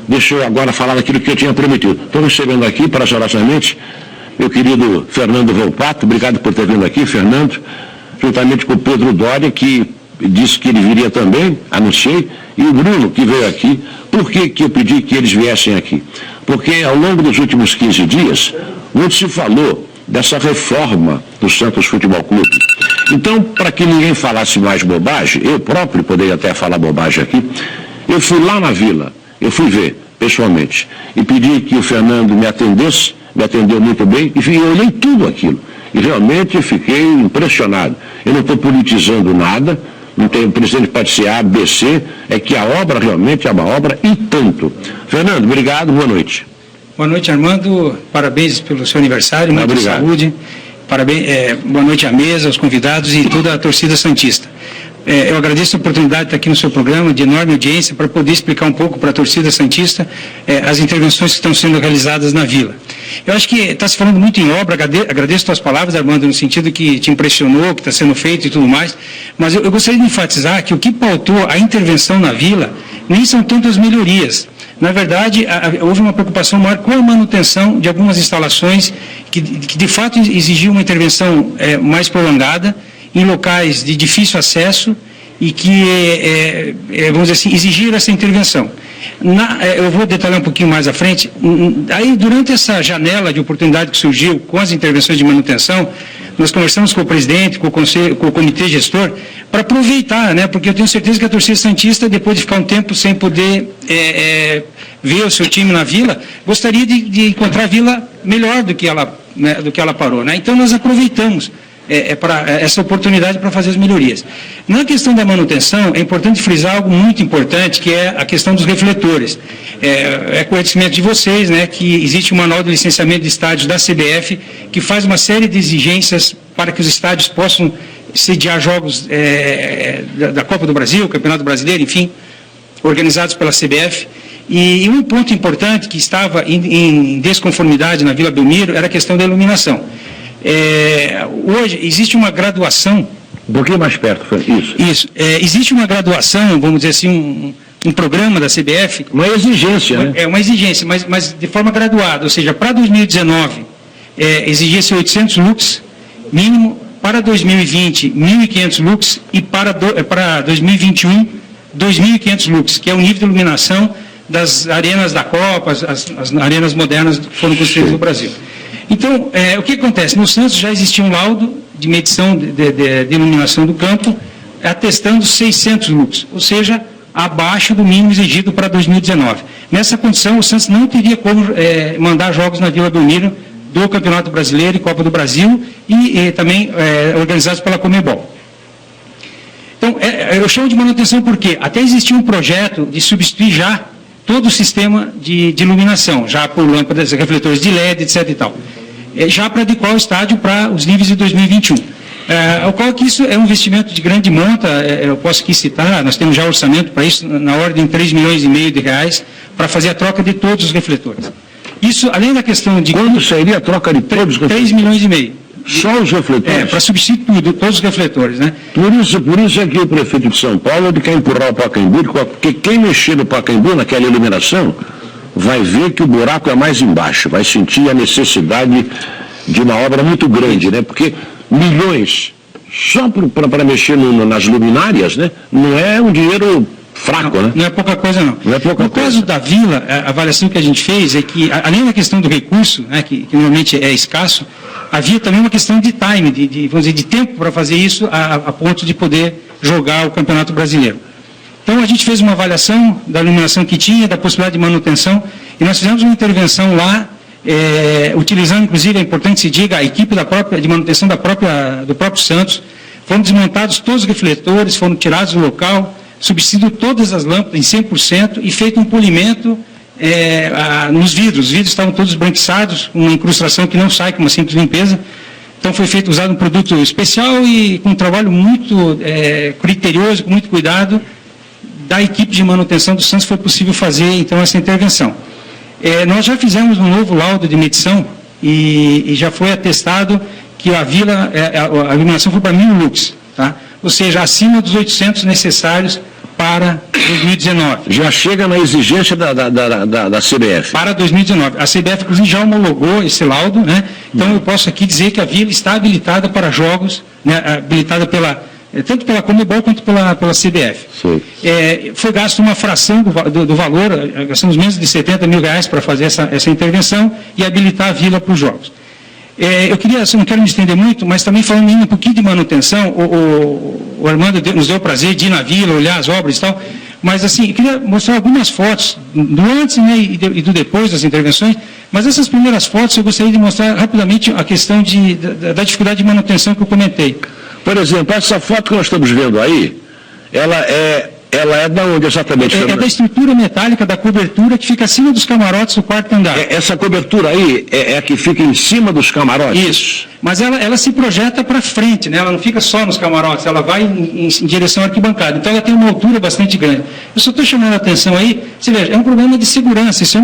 deixa eu agora falar daquilo que eu tinha prometido. Estou recebendo aqui, para relacionamentos, meu querido Fernando Volpato, obrigado por ter vindo aqui, Fernando, juntamente com o Pedro Doria, que disse que ele viria também, anunciei, e o Bruno, que veio aqui. Por que eu pedi que eles viessem aqui? Porque ao longo dos últimos 15 dias, muito se falou dessa reforma do Santos Futebol Clube. Então, para que ninguém falasse mais bobagem, eu próprio poderia até falar bobagem aqui, eu fui lá na Vila, eu fui ver pessoalmente, e pedi que o Fernando me atendesse, me atendeu muito bem, e eu olhei tudo aquilo. E realmente fiquei impressionado. Eu não estou politizando nada, não tem, o presidente pode ser A, B, C, é que a obra realmente é uma obra e tanto. Fernando, obrigado, boa noite. Boa noite, Armando, parabéns pelo seu aniversário, muita saúde, parabéns, boa noite à mesa, aos convidados e toda a torcida santista. Eu agradeço a oportunidade de estar aqui no seu programa, de enorme audiência, para poder explicar um pouco para a torcida santista as intervenções que estão sendo realizadas na Vila. Eu acho que está se falando muito em obra, agradeço as tuas palavras, Armando, no sentido que te impressionou, que está sendo feito e tudo mais, mas eu gostaria de enfatizar que o que pautou a intervenção na Vila nem são tantas melhorias. Na verdade, houve uma preocupação maior com a manutenção de algumas instalações que de fato exigiam uma intervenção mais prolongada, em locais de difícil acesso e que, vamos dizer assim, exigiram essa intervenção. Eu vou detalhar um pouquinho mais à frente. Aí, durante essa janela de oportunidade que surgiu com as intervenções de manutenção, nós conversamos com o presidente, com o comitê gestor, para aproveitar, né, porque eu tenho certeza que a torcida santista, depois de ficar um tempo sem poder ver o seu time na Vila, gostaria de encontrar a Vila melhor do que ela parou, né? Então, nós aproveitamos essa oportunidade para fazer as melhorias. Na questão da manutenção, é importante frisar algo muito importante, que é a questão dos refletores. É conhecimento de vocês, né, que existe um manual de licenciamento de estádios da CBF, que faz uma série de exigências para que os estádios possam sediar jogos da Copa do Brasil, Campeonato Brasileiro, enfim, organizados pela CBF. E um ponto importante que estava em desconformidade na Vila Belmiro era a questão da iluminação. Hoje existe uma graduação... Um pouquinho mais perto, foi isso. Isso. Existe uma graduação, vamos dizer assim, um programa da CBF... Uma exigência, né? É uma exigência, mas de forma graduada. Ou seja, para 2019, exigia-se 800 lux, mínimo. Para 2020, 1.500 lux. E para 2021, 2.500 lux, que é o nível de iluminação das arenas da Copa, as arenas modernas que foram construídas no Brasil. Então, o que acontece? No Santos já existia um laudo de medição de iluminação do campo, atestando 600 lux, ou seja, abaixo do mínimo exigido para 2019. Nessa condição, o Santos não teria como mandar jogos na Vila Belmiro do Campeonato Brasileiro e Copa do Brasil e também organizados pela Conmebol. Então, eu chamo de manutenção porque até existia um projeto de substituir já todo o sistema de iluminação, já por lâmpadas, refletores de LED, etc. e tal, já para adequar o estádio para os níveis de 2021. Ao qual que isso é um investimento de grande monta, eu posso aqui citar, nós temos já orçamento para isso, na ordem de 3,5 milhões de reais, para fazer a troca de todos os refletores. Isso, além da questão de... Quando seria a troca de todos os refletores? 3,5 milhões. Só os refletores? Para substituir todos os refletores, né? Por isso é que o prefeito de São Paulo quer empurrar o Pacaembu, porque quem mexer no Pacaembu, naquela iluminação, vai ver que o buraco é mais embaixo, vai sentir a necessidade de uma obra muito grande, né? Porque milhões, só para mexer nas luminárias, né? Não é um dinheiro fraco, né? Não é pouca coisa, não. Não é pouca no coisa. Caso da Vila, a avaliação que a gente fez é que, além da questão do recurso, né, que normalmente é escasso, havia também uma questão de time, vamos dizer, de tempo para fazer isso a ponto de poder jogar o Campeonato Brasileiro. Então, a gente fez uma avaliação da iluminação que tinha, da possibilidade de manutenção, e nós fizemos uma intervenção lá, utilizando, inclusive, é importante se diga, a equipe de manutenção do próprio Santos. Foram desmontados todos os refletores, foram tirados do local, substituído todas as lâmpadas em 100% e feito um polimento nos vidros. Os vidros estavam todos branquiçados, uma incrustação que não sai com uma simples limpeza. Então foi usado um produto especial e com um trabalho muito criterioso, com muito cuidado, da equipe de manutenção do Santos foi possível fazer então essa intervenção. Nós já fizemos um novo laudo de medição e já foi atestado que a iluminação foi para 1.000 lux, tá? Ou seja, acima dos 800 necessários para 2019. Já chega na exigência da CBF. Para 2019. A CBF, inclusive, já homologou esse laudo, né? Então, eu posso aqui dizer que a vila está habilitada para jogos, né? Habilitada tanto pela Conmebol quanto pela CBF. Foi gasto uma fração do valor, gastamos menos de R$70 mil para fazer essa intervenção e habilitar a vila para os jogos. Eu não quero me estender muito, mas também falando ainda um pouquinho de manutenção, o Armando nos deu o prazer de ir na vila, olhar as obras e tal, mas assim, eu queria mostrar algumas fotos, do antes, né, e do depois das intervenções, mas essas primeiras fotos eu gostaria de mostrar rapidamente a questão da dificuldade de manutenção que eu comentei. Por exemplo, essa foto que nós estamos vendo aí, ela é de onde exatamente? É da estrutura metálica da cobertura que fica acima dos camarotes do quarto andar. Essa cobertura aí é a que fica em cima dos camarotes? Isso. Mas ela se projeta para frente, né? Ela não fica só nos camarotes, ela vai em direção à arquibancada. Então ela tem uma altura bastante grande. Eu só estou chamando a atenção aí, você veja, é um problema de segurança. Isso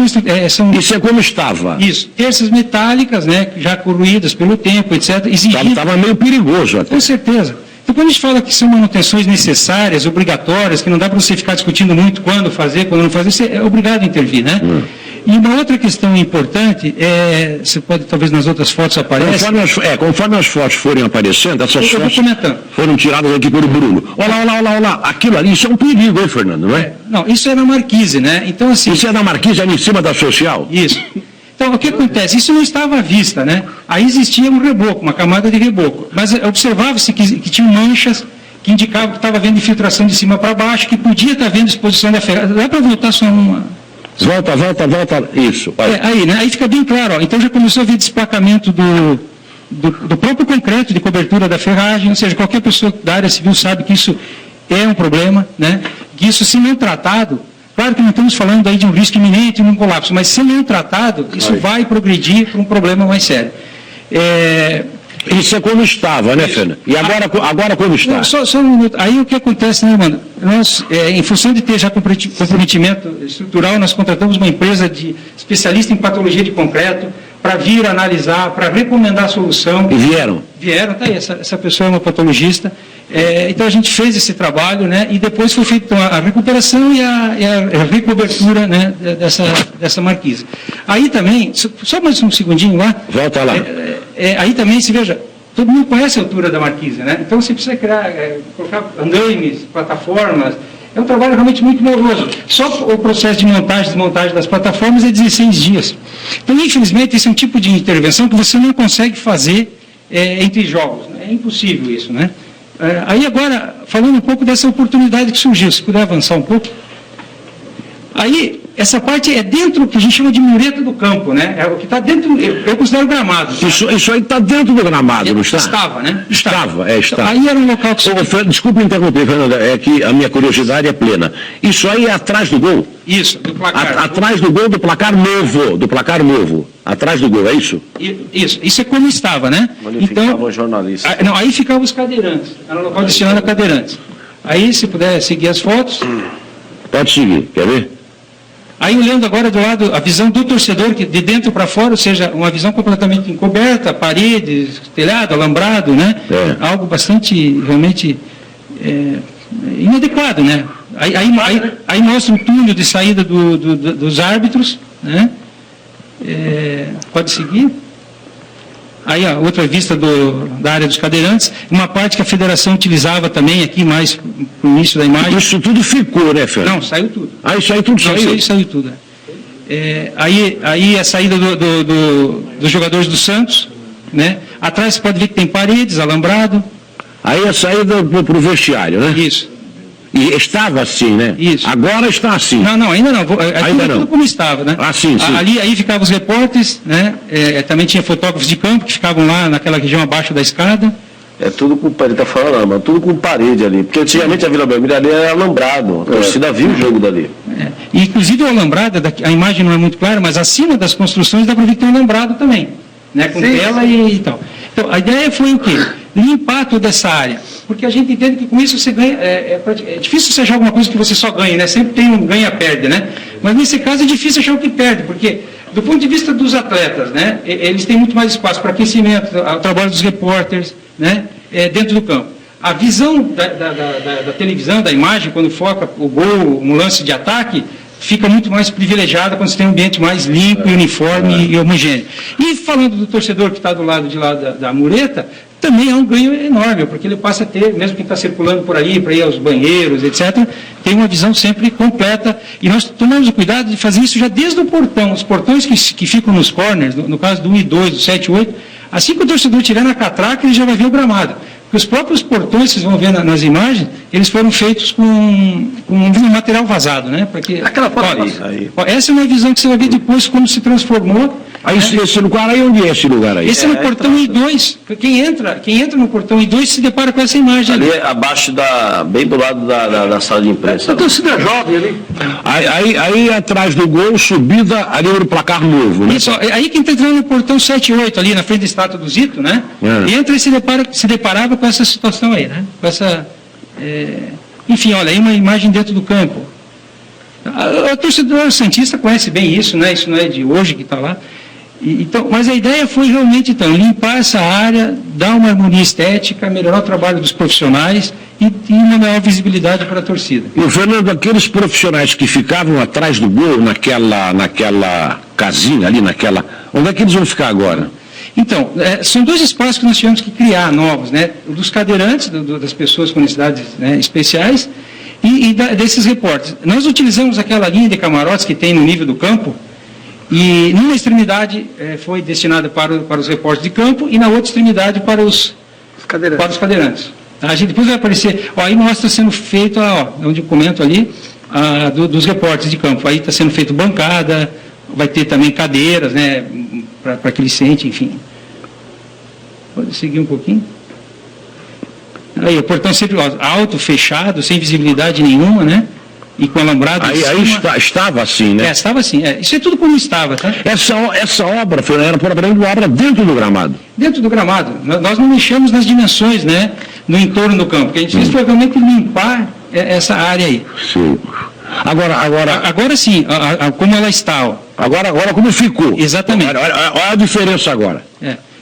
é como estava? Isso. Terças metálicas, né, já corroídas pelo tempo, etc. Estava meio perigoso até. Com certeza. Então, quando a gente fala que são manutenções necessárias, obrigatórias, que não dá para você ficar discutindo muito quando fazer, quando não fazer, você é obrigado a intervir, né? E uma outra questão importante, você pode, talvez nas outras fotos apareça... Conforme as fotos forem aparecendo, essas fotos comentando. Foram tiradas aqui pelo Bruno. Olha lá, aquilo ali, isso é um perigo, hein, Fernando, não é? Não, isso é na Marquise, né? Então, assim... Isso é na Marquise, ali em cima da Social? Isso. Então, o que acontece? Isso não estava à vista, né? Aí existia um reboco, uma camada de reboco. Mas observava-se que tinham manchas que indicavam que estava havendo infiltração de cima para baixo, que podia estar havendo exposição da ferragem. Dá para voltar só uma... Volta. Isso. Aí, né? Aí fica bem claro. Ó. Então já começou a haver desplacamento do próprio concreto de cobertura da ferragem. Ou seja, qualquer pessoa da área civil sabe que isso é um problema, né? Que isso, se não tratado... Claro que não estamos falando aí de um risco iminente, de um colapso, mas se não tratado, isso vai progredir para um problema mais sério. Isso é como estava, né, Fernando? E agora como está? Não, só um minuto. Aí o que acontece, né, mano? Nós, em função de ter já comprometimento estrutural, nós contratamos uma empresa especialista em patologia de concreto para vir analisar, para recomendar a solução. E vieram? Vieram, tá aí, essa pessoa é uma patologista. Então a gente fez esse trabalho, né, e depois foi feita a recuperação e a recobertura, né, dessa marquise. Aí também, só mais um segundinho lá. Volta lá. Aí também, se veja, todo mundo conhece a altura da marquise, né? Então você precisa colocar andaimes, plataformas. É um trabalho realmente muito moroso. Só o processo de montagem e desmontagem das plataformas é 16 dias. Então, infelizmente, esse é um tipo de intervenção que você não consegue fazer entre jogos. Né? É impossível isso, né? Aí agora, falando um pouco dessa oportunidade que surgiu, se puder avançar um pouco. Aí, essa parte é dentro do que a gente chama de mureta do campo, né? É o que está dentro, eu considero gramado. Isso aí está dentro do gramado, não está? Estava, né? Estava. Aí era um local que... Desculpe interromper, Fernanda, é que a minha curiosidade é plena. Isso aí é atrás do gol? Isso, do placar. Atrás do gol do placar novo. Atrás do gol, é isso? Isso é como estava, né? Onde ficavam os jornalistas. Não, aí ficavam os cadeirantes. Era um local destinado a cadeirantes. Aí, se puder seguir as fotos... Pode seguir, quer ver? Aí, olhando agora do lado, a visão do torcedor, que de dentro para fora, ou seja, uma visão completamente encoberta, paredes, telhado, alambrado, né? Algo bastante, realmente, inadequado, né? Aí mostra o túnel de saída dos árbitros, né? Pode seguir. Aí a outra vista da área dos cadeirantes, uma parte que a federação utilizava também, aqui mais no início da imagem. Isso tudo ficou, né, Fernando? Não, saiu tudo. Isso aí tudo saiu? Isso saiu tudo. Aí a saída dos jogadores do Santos, né? Atrás você pode ver que tem paredes, alambrado. Aí a saída para o vestiário, né? Isso. E estava assim, né? Isso. Agora está assim. Não, ainda não. Ainda não. Tudo como estava, né? Sim. Aí ficavam os repórteres, né? Também tinha fotógrafos de campo que ficavam lá naquela região abaixo da escada. É tudo com parede, está falando, mas tudo com parede ali. Porque antigamente a Vila Belmiro ali era alambrado. A torcida viu o jogo dali. E, inclusive o alambrado, a imagem não é muito clara, mas acima das construções dá para ver que tem um alambrado também. Né? Com tela e tal. Então, a ideia foi o quê? Limpar toda essa área. Porque a gente entende que com isso você ganha. É difícil você achar alguma coisa que você só ganha, né? Sempre tem um ganha-perde, né? Mas nesse caso é difícil achar o que perde, porque do ponto de vista dos atletas, né? Eles têm muito mais espaço para aquecimento, o trabalho dos repórteres, né? Dentro do campo. a visão da televisão, da imagem, quando foca o gol, um lance de ataque, fica muito mais privilegiada quando você tem um ambiente mais limpo, uniforme e homogêneo. E falando do torcedor que está do lado de lá da mureta, também é um ganho enorme, porque ele passa a ter, mesmo quem está circulando por ali, para ir aos banheiros, etc., tem uma visão sempre completa. E nós tomamos o cuidado de fazer isso já desde o portão. Os portões que ficam nos corners, no caso do 1 e 2, do 7 e 8, assim que o torcedor estiver na catraca, ele já vai ver o gramado. Porque os próprios portões, vocês vão ver nas imagens, eles foram feitos com um material vazado, né? Porque, essa é uma visão que você vai ver depois como se transformou. Aí, esse lugar aí, onde é esse lugar aí? Esse é no portão I2. Quem entra no portão I2 se depara com essa imagem ali. Ali abaixo bem do lado da sala de imprensa. A torcida jovem ali. Aí atrás do gol, subida ali no placar novo, né? Isso, aí quem está entrando no portão 7 e 8, ali na frente da estátua do Zito, né? Entra e se deparava com essa situação aí, né? Com essa... enfim, olha, aí uma imagem dentro do campo. A torcedora santista conhece bem isso, né? Isso não é de hoje que está lá. Então, mas a ideia foi realmente, então, limpar essa área, dar uma harmonia estética, melhorar o trabalho dos profissionais e uma maior visibilidade para a torcida. E, Fernando, aqueles profissionais que ficavam atrás do gol, naquela casinha ali, onde é que eles vão ficar agora? Então, são dois espaços que nós tivemos que criar novos, né? O dos cadeirantes, das pessoas com necessidades, né, especiais, e desses repórteres. Nós utilizamos aquela linha de camarotes que tem no nível do campo, e numa extremidade foi destinada para os repórteres de campo e na outra extremidade para os cadeirantes. A gente depois vai aparecer, aí mostra sendo feito, onde eu comento ali, dos repórteres de campo. Aí está sendo feito bancada, vai ter também cadeiras, né, para que eles sentem, enfim. Pode seguir um pouquinho. Aí o portão sempre alto, fechado, sem visibilidade nenhuma, né? E com alambrado. Aí estava assim, né? Estava assim. Isso é tudo como estava, tá? Essa obra era uma obra dentro do gramado. Dentro do gramado. Nós não mexemos nas dimensões, né? No entorno do campo. O que a gente fez foi realmente limpar essa área aí. Sim. Agora sim, como ela está. Agora como ficou. Exatamente. Olha a diferença agora.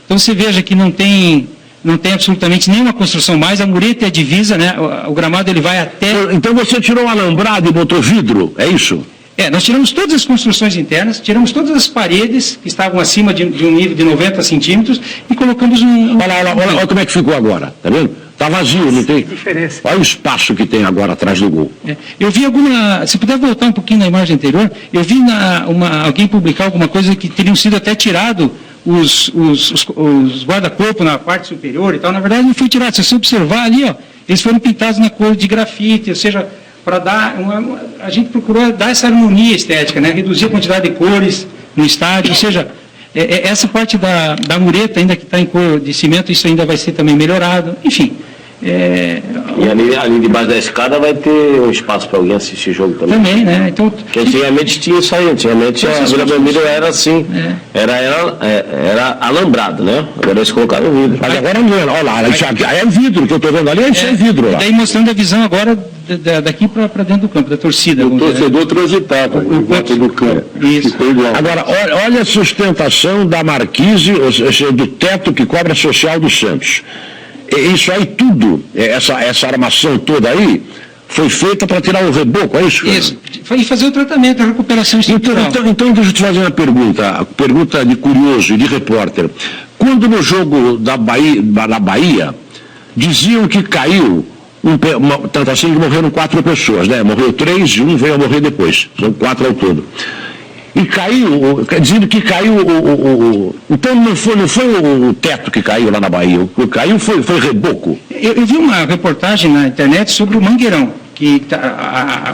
Então você veja que não tem absolutamente nenhuma construção mais, a mureta é a divisa, né? O gramado ele vai até... Então você tirou o alambrado e botou vidro, é isso? Nós tiramos todas as construções internas, tiramos todas as paredes que estavam acima de um nível de 90 centímetros e colocamos Olha como é que ficou agora, tá vendo? Está vazio, não tem? Diferença. Olha o espaço que tem agora atrás do gol. Eu vi se puder voltar um pouquinho na imagem anterior, eu vi alguém publicar alguma coisa que teriam sido até tirado os guarda-corpo na parte superior e tal. Na verdade não foi tirado, se você observar ali, eles foram pintados na cor de grafite, ou seja, para dar a gente procurou dar essa harmonia estética, né? Reduzir a quantidade de cores no estádio, ou seja, essa parte da mureta ainda que está em cor de cimento, isso ainda vai ser também melhorado, enfim. E ali debaixo da escada vai ter um espaço para alguém assistir jogo também. Também, né? Então, porque antigamente tinha isso aí, antigamente a Vila Belmiro era assim, era alambrado, né? Agora eles colocaram vidro. Mas agora não é, olha lá, aí é vidro, que eu estou vendo ali, é vidro lá. E daí mostrando a visão agora daqui para dentro do campo, da torcida. O torcedor transitava em volta do campo. Isso. Agora, olha a sustentação da marquise, ou seja, do teto que cobra a social do Santos. Isso aí tudo, essa armação toda aí, foi feita para tirar o reboco, é isso? Isso, e fazer o tratamento, a recuperação estrutural. Então deixa eu te fazer uma pergunta de curioso e de repórter. Quando no jogo da Bahia, diziam que caiu, tanto assim que morreram 4 pessoas, né? Morreu 3 e 1 veio a morrer depois, são 4 ao todo. E caiu, dizendo que caiu então não foi o teto que caiu lá na Bahia, o que caiu foi reboco. Eu vi uma reportagem na internet sobre o Mangueirão, que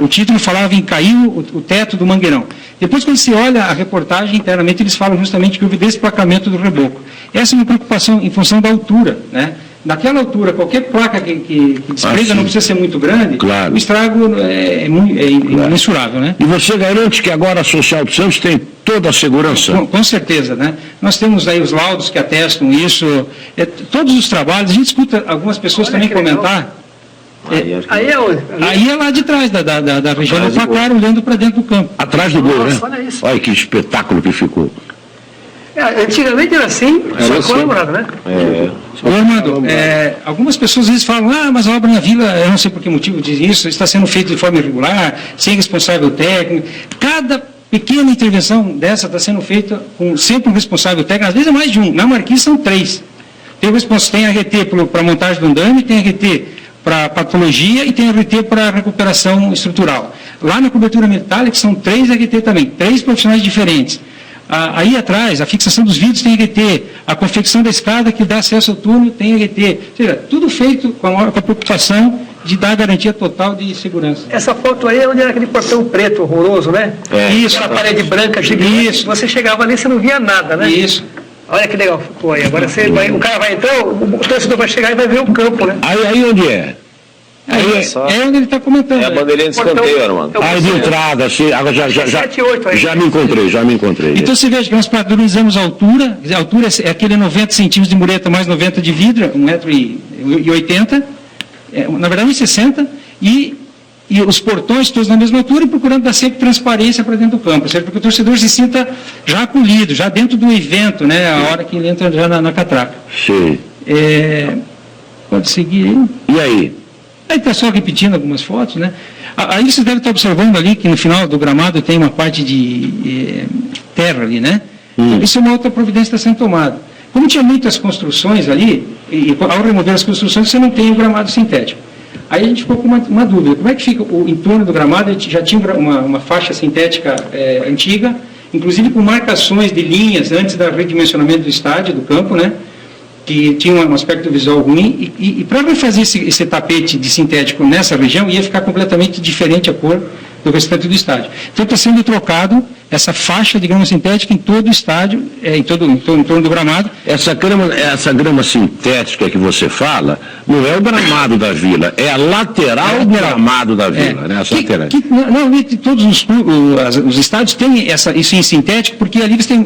o título falava em caiu o teto do Mangueirão. Depois, quando você olha a reportagem, internamente eles falam justamente que houve desplacamento do reboco. Essa é uma preocupação em função da altura, né? Naquela altura, qualquer placa que desprenda não precisa ser muito grande, claro. O estrago é imensurável, né? E você garante que agora a Social do Santos tem toda a segurança? Com certeza, né? Nós temos aí os laudos que atestam isso, todos os trabalhos, a gente escuta algumas pessoas também comentar. Aí é onde? Aí é lá de trás da região do placar, olhando para dentro do campo. Atrás do gol, né? Olha isso. Olha que espetáculo que ficou. Antigamente era assim, só com alambrado, né? Ô, Armando, algumas pessoas às vezes falam, mas a obra na Vila, eu não sei por que motivo diz isso, está sendo feita de forma irregular, sem responsável técnico. Cada pequena intervenção dessa está sendo feita com sempre um responsável técnico, às vezes é mais de um. Na Marquise são 3. Tem RT para montagem do andame, tem RT para patologia e tem RT para recuperação estrutural. Lá na cobertura metálica são 3 RT também, 3 profissionais diferentes. Aí atrás, a fixação dos vidros tem RT, a confecção da escada que dá acesso ao túnel tem RT. Ou seja, tudo feito com a preocupação de dar garantia total de segurança. Essa foto aí é onde era aquele portão preto horroroso, né? Isso. A parede branca gigante. Isso. Você chegava ali e você não via nada, né? Isso. Olha que legal ficou aí. Agora o cara vai entrar, o torcedor vai chegar e vai ver o campo, né? Aí onde é? É onde ele está comentando. É a bandeirinha de escanteio, mano. Aí de entrada, assim, agora já me encontrei. Então você veja que nós padronizamos a altura é aquele 90 centímetros de mureta mais 90 de vidro, 1,80 m, na verdade 1,60 m, e os portões todos na mesma altura e procurando dar sempre transparência para dentro do campo, certo? Porque o torcedor se sinta já acolhido, já dentro do evento, né? A hora que ele entra já na catraca. Sim. Pode seguir aí. E aí? Aí está só repetindo algumas fotos, né? Aí você deve estar observando ali que no final do gramado tem uma parte de terra ali, né? Isso é uma outra providência que está sendo tomada. Como tinha muitas construções ali, e ao remover as construções você não tem o gramado sintético. Aí a gente ficou com uma dúvida, como é que fica o entorno do gramado? A gente já tinha uma faixa sintética antiga, inclusive com marcações de linhas antes do redimensionamento do estádio, do campo, né? Que tinha um aspecto visual ruim, e para refazer esse tapete de sintético nessa região, ia ficar completamente diferente a cor do restante do estádio. Então está sendo trocado essa faixa de grama sintética em todo o estádio, em torno do gramado. Essa grama sintética que você fala, não é o gramado da Vila, é a lateral do gramado da Vila, né? Todos os estádios têm isso em sintético, porque ali eles têm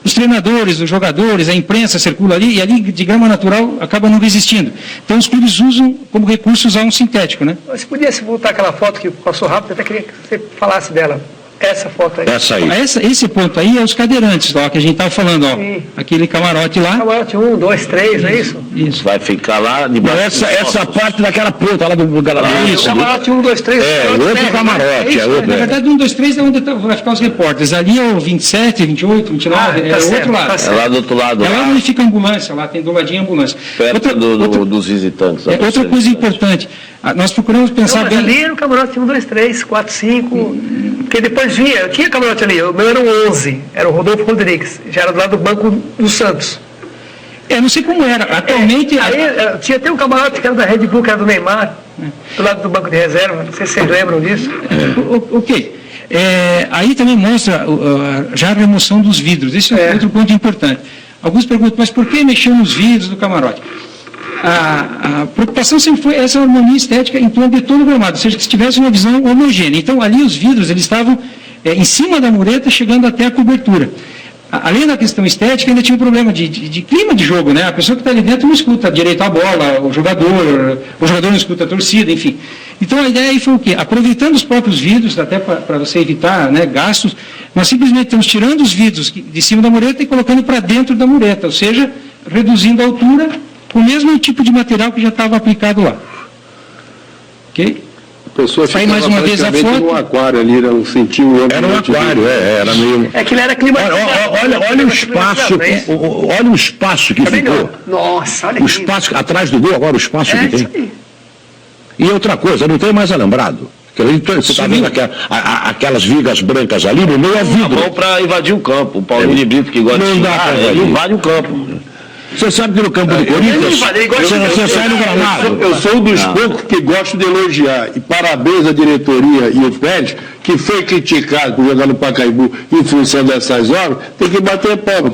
os treinadores, os jogadores, a imprensa circula ali, e ali de grama natural acaba não resistindo. Então os clubes usam como recurso usar um sintético, né? Você podia voltar aquela foto que passou rápido, até queria que você falasse dela. Essa foto aí. Essa aí. Esse ponto aí é os cadeirantes, ó, que a gente estava falando, ó. Sim. Aquele camarote lá. Camarote 1, 2, 3, não é isso? Isso. Vai ficar lá debaixo. Essa parte daquela ponta lá do gramado. Isso. Camarote 1, 2, 3. Outro camarote. Na verdade, 1, 2, 3 é onde vai ficar os repórteres. Ali é o 27, 28, 29, é o outro lado. É lá do outro lado. É lá onde fica a ambulância, lá tem do ladinho a ambulância. Perto dos visitantes. Outra coisa importante, nós procuramos pensar bem... Ali era o camarote 1, 2, 3, 4, 5, porque depois vinha, tinha camarote ali, o meu era o 11, era o Rodolfo Rodrigues, já era do lado do Banco do Santos. Não sei como era, atualmente... Aí tinha até um camarote que era da Red Bull, que era do Neymar, do lado do banco de reserva, não sei se vocês lembram disso. Ok. Aí também mostra já a remoção dos vidros, esse é outro ponto importante. Alguns perguntam, mas por que mexer nos vidros do camarote? A preocupação sempre foi essa harmonia estética em torno de todo o gramado, ou seja, que se tivesse uma visão homogênea. Então, ali os vidros eles estavam em cima da mureta, chegando até a cobertura. Além da questão estética, ainda tinha um problema de clima de jogo, né? A pessoa que está ali dentro não escuta direito a bola, o jogador não escuta a torcida, enfim. Então, a ideia aí foi o quê? Aproveitando os próprios vidros, até para você evitar, né, gastos, nós simplesmente estamos tirando os vidros de cima da mureta e colocando para dentro da mureta, ou seja, reduzindo a altura, com o mesmo tipo de material que já estava aplicado lá. Ok? A pessoa ficava mais uma vez a foto. no aquário ali, sentiu o Era um aquário, era meio... É que ele era climatizado. Olha o espaço, olha o espaço que ficou. Nossa, olha o espaço atrás do gol, agora o espaço que tem. E outra coisa, não tem mais alambrado. Você está vendo aquelas vigas brancas ali, no meio é vidro. Bom para invadir o campo. O Paulinho de Brito que gosta de xingar, ele invade o campo. Você sabe que no campo do Corinthians, você sai no gramado. Eu sou um dos poucos que gosto de elogiar. E parabéns à diretoria e o Pérez, que foi criticado por jogar no Pacaembu em função dessas obras, tem que bater palma.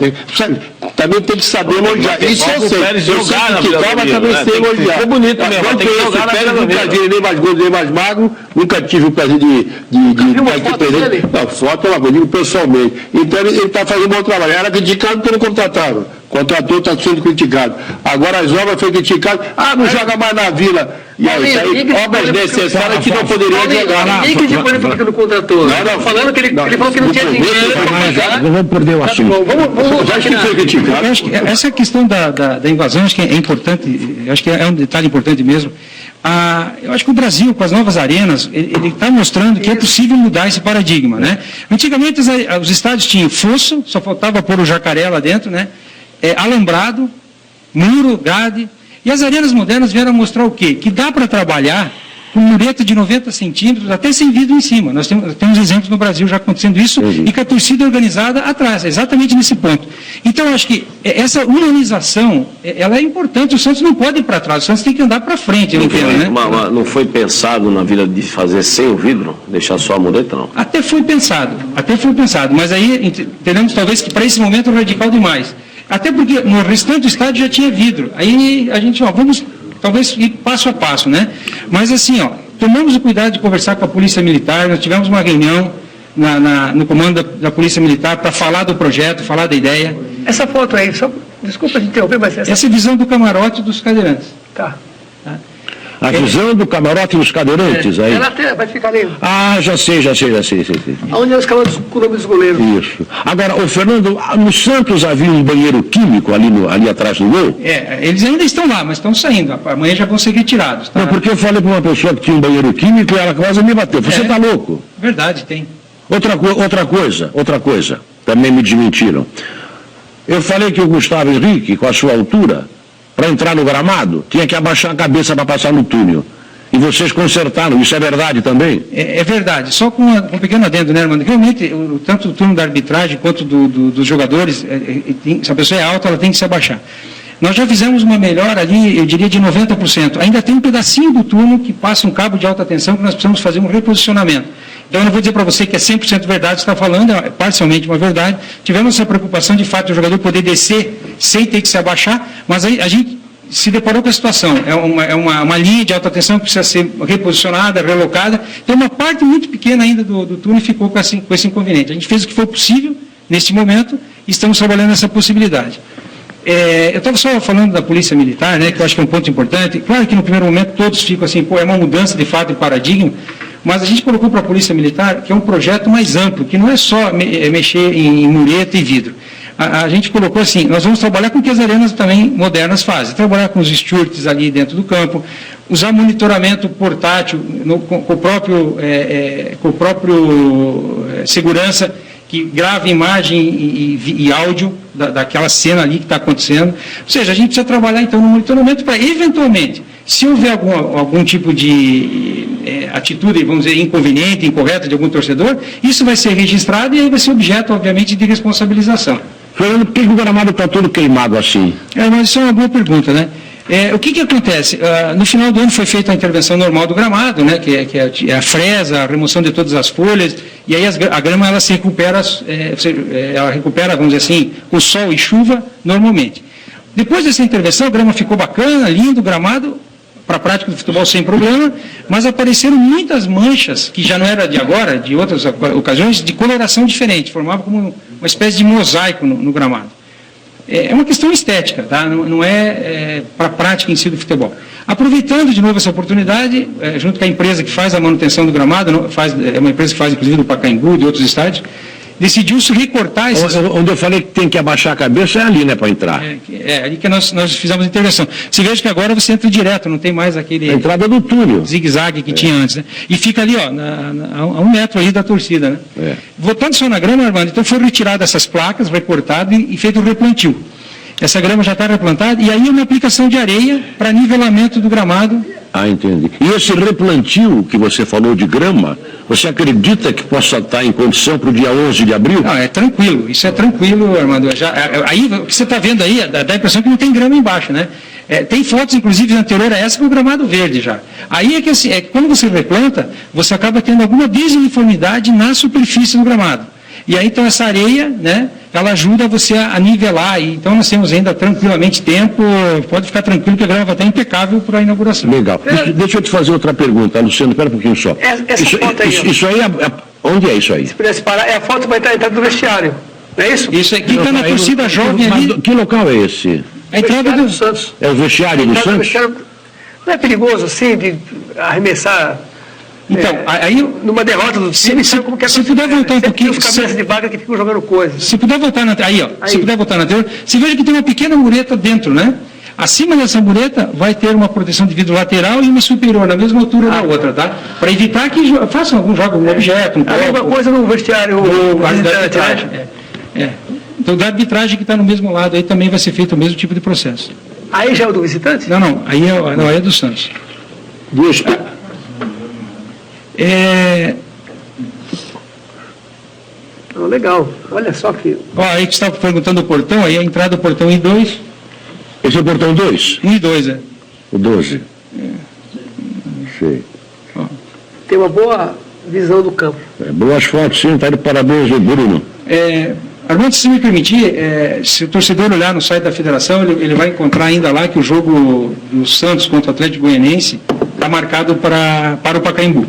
Também tem que saber elogiar. Isso eu sei. Eu sei que mas também sei elogiar. Ficou bonito mesmo. Tem que jogar na Pérez, nunca vi nem mais gordo, nem mais magro, nunca tive o prazer de não, foto é uma coisa, digo pessoalmente. Então ele está fazendo um bom trabalho. Era criticado porque não contrataram. O contrator está sendo criticado. Agora as obras foram criticadas. Não joga mais na Vila. E aí, obras necessárias que não poderiam jogar. Ninguém criticou porque no contrator. Não, falando que ele falou que não tinha dinheiro. Não vamos perder o assunto. Vamos Acho que foi criticado. Eu acho que essa questão da invasão, acho que é importante, acho que é um detalhe importante mesmo. Eu acho que o Brasil, com as novas arenas, ele está mostrando que é possível mudar esse paradigma, né? Antigamente os estádios tinham fosso, só faltava pôr o jacaré lá dentro, né? Alambrado, muro, grade, e as arenas modernas vieram mostrar o quê? Que dá para trabalhar com mureta de 90 centímetros, até sem vidro em cima. Nós temos exemplos no Brasil já acontecendo isso, e com a torcida organizada atrás, exatamente nesse ponto. Então, eu acho que essa humanização, ela é importante, o Santos não pode ir para trás, o Santos tem que andar para frente, eu entendo, né? Não foi pensado na Vila de fazer sem o vidro, deixar só a mureta, não? Até foi pensado, mas aí entendemos talvez que para esse momento é radical demais. Até porque no restante do estádio já tinha vidro. Aí a gente, vamos talvez ir passo a passo, né? Mas assim, tomamos o cuidado de conversar com a Polícia Militar, nós tivemos uma reunião no comando da Polícia Militar para falar do projeto, falar da ideia. Essa foto aí, desculpa te interromper, mas essa é a visão do camarote dos cadeirantes. Tá. A visão do camarote dos cadeirantes, aí. Ela até vai ficar ali. Já sei. Onde é os camarotes com o nome dos goleiros? Isso. Agora, Fernando, no Santos havia um banheiro químico ali atrás do gol? Eles ainda estão lá, mas estão saindo. Amanhã já vão ser retirados. Tá? Não, porque eu falei para uma pessoa que tinha um banheiro químico e ela quase me bateu. Você está louco? Verdade, tem. Outra coisa, também me desmentiram. Eu falei que o Gustavo Henrique, com a sua altura, para entrar no gramado, tinha que abaixar a cabeça para passar no túnel. E vocês consertaram, isso é verdade também? É verdade, só com um pequeno adendo, né, Armando? Realmente, tanto o turno da arbitragem quanto dos jogadores, se a pessoa é alta, ela tem que se abaixar. Nós já fizemos uma melhora ali, eu diria de 90%. Ainda tem um pedacinho do turno que passa um cabo de alta tensão que nós precisamos fazer um reposicionamento. Então, eu não vou dizer para você que é 100% verdade, você está falando, é parcialmente uma verdade. Tivemos essa preocupação, de fato, o jogador poder descer sem ter que se abaixar, mas aí a gente se deparou com a situação. É uma linha de alta tensão que precisa ser reposicionada, relocada. Tem uma parte muito pequena ainda do túnel e ficou com esse inconveniente. A gente fez o que foi possível neste momento e estamos trabalhando nessa possibilidade. Eu estava só falando da Polícia Militar, né, que eu acho que é um ponto importante. Claro que no primeiro momento todos ficam assim, é uma mudança de fato de paradigma, mas a gente colocou para a Polícia Militar que é um projeto mais amplo, que não é só mexer em mureta e vidro. A gente colocou assim, nós vamos trabalhar com o que as arenas também modernas fazem, trabalhar com os stewards ali dentro do campo, usar monitoramento portátil com o próprio segurança, que grava imagem e áudio daquela cena ali que está acontecendo. Ou seja, a gente precisa trabalhar então no monitoramento para, eventualmente, se houver algum tipo de atitude, vamos dizer, inconveniente, incorreta de algum torcedor, isso vai ser registrado e aí vai ser objeto, obviamente, de responsabilização. Fernando, por que o gramado está todo queimado assim? Mas isso é uma boa pergunta, né? O que acontece? No final do ano foi feita a intervenção normal do gramado, né, que é a fresa, a remoção de todas as folhas, e aí a grama ela se recupera, ela recupera, vamos dizer assim, com sol e chuva normalmente. Depois dessa intervenção, a grama ficou bacana, lindo, o gramado, para a prática do futebol sem problema, mas apareceram muitas manchas, que já não era de agora, de outras ocasiões, de coloração diferente, formava como uma espécie de mosaico no gramado. É uma questão estética, tá? Não é para a prática em si do futebol. Aproveitando de novo essa oportunidade, junto com a empresa que faz a manutenção do gramado, é uma empresa que faz inclusive do Pacaembu, de outros estádios, decidiu-se recortar esses... Onde eu falei que tem que abaixar a cabeça é ali, né, para entrar. É ali que nós fizemos a intervenção. Você veja que agora você entra direto, não tem mais aquele... A entrada do túnel. Zigue-zague que tinha antes, né? E fica ali, a 1 metro ali da torcida, né? Voltando só na grama, Armando, então foram retiradas essas placas, recortado e feito o replantio. Essa grama já está replantada e aí uma aplicação de areia para nivelamento do gramado. Entendi. E esse replantio que você falou de grama, você acredita que possa estar em condição para o dia 11 de abril? Não, é tranquilo, isso é tranquilo, Armando. Aí o que você está vendo aí, dá a impressão que não tem grama embaixo, né? Tem fotos, inclusive, anterior a essa com o gramado verde já. Aí é que assim, quando você replanta, você acaba tendo alguma desuniformidade na superfície do gramado. E aí, então, essa areia, né, ela ajuda você a nivelar. E, então, nós temos ainda tranquilamente tempo, pode ficar tranquilo que a grama vai estar impecável para a inauguração. Legal. Deixa eu te fazer outra pergunta, Luciano, espera um pouquinho só. Essa foto aí, isso aí, onde é isso aí? Se pudesse parar, a foto vai estar entrando no vestiário. Não é isso? Isso aqui está na torcida jovem Mas ali. que local é esse? A entrada do Santos. É o vestiário do Santos? Não é perigoso, assim, de arremessar... Então, aí... Numa derrota do time, sabe como que é? Se puder voltar um pouquinho... Os cabeças de vaga que ficam jogando coisas. Se puder voltar na... Aí, ó. Aí. Se puder voltar na tela, você veja que tem uma pequena mureta dentro, né? Acima dessa mureta vai ter uma proteção de vidro lateral e uma superior, na mesma altura da outra, tá? Para evitar que façam algum jogo, um objeto, um A mesma coisa no vestiário da visitante, arbitragem. né? Então, da arbitragem que está no mesmo lado, aí também vai ser feito o mesmo tipo de processo. Aí já é o do visitante? Não, aí é do Santos. Duas, Legal, olha só que... Ó, aí que você estava perguntando do portão, aí a entrada do portão I2, Esse é o portão 2? I2, é. O 12? Sei. Tem uma boa visão do campo. Boas fotos, sim. Tá de parabéns, o Bruno. Armando, se me permitir, se o torcedor olhar no site da federação, ele vai encontrar ainda lá que o jogo do Santos contra o Atlético Goianiense está marcado para o Pacaembu.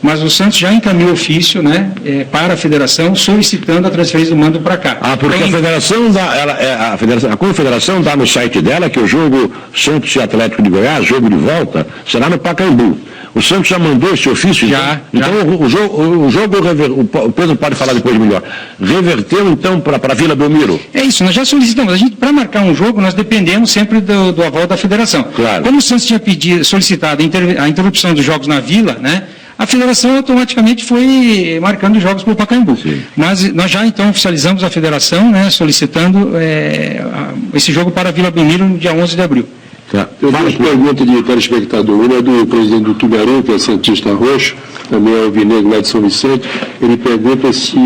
Mas o Santos já encaminhou ofício, né, para a federação, solicitando a transferência do mando para cá. Porque então, a federação a confederação dá no site dela que o jogo Santos e Atlético de Goiás, jogo de volta, será no Pacaembu. O Santos já mandou esse ofício? Já. Então o Pedro pode falar depois melhor. Reverteu então para a Vila Belmiro? É isso, nós já solicitamos. Para marcar um jogo, nós dependemos sempre do aval da federação. Claro. Como o Santos tinha solicitado a interrupção dos jogos na Vila, né? A federação automaticamente foi marcando os jogos para o Pacaembu. Sim. Mas nós já então oficializamos a federação, né, solicitando esse jogo para a Vila Belmiro no dia 11 de abril. Tá. Eu tenho duas perguntas de telespectador. Uma é do presidente do Tubarão, que é Santista Roxo, também é alvinegro lá de São Vicente. Ele pergunta se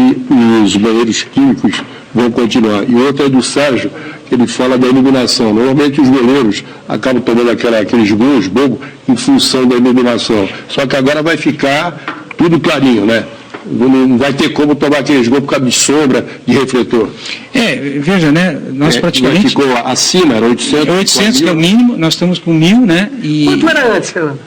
os banheiros químicos vão continuar. E outra é do Sérgio, que ele fala da iluminação. Normalmente os goleiros acabam tomando aqueles gols bobos em função da iluminação. Só que agora vai ficar tudo clarinho, né? Não vai ter como tomar aqueles gols por causa de sombra, de refletor. Veja, né, nós praticamente... Ficou acima, era 800. 800, que é o mínimo, nós estamos com 1.000, né? Quanto era antes, Fernando?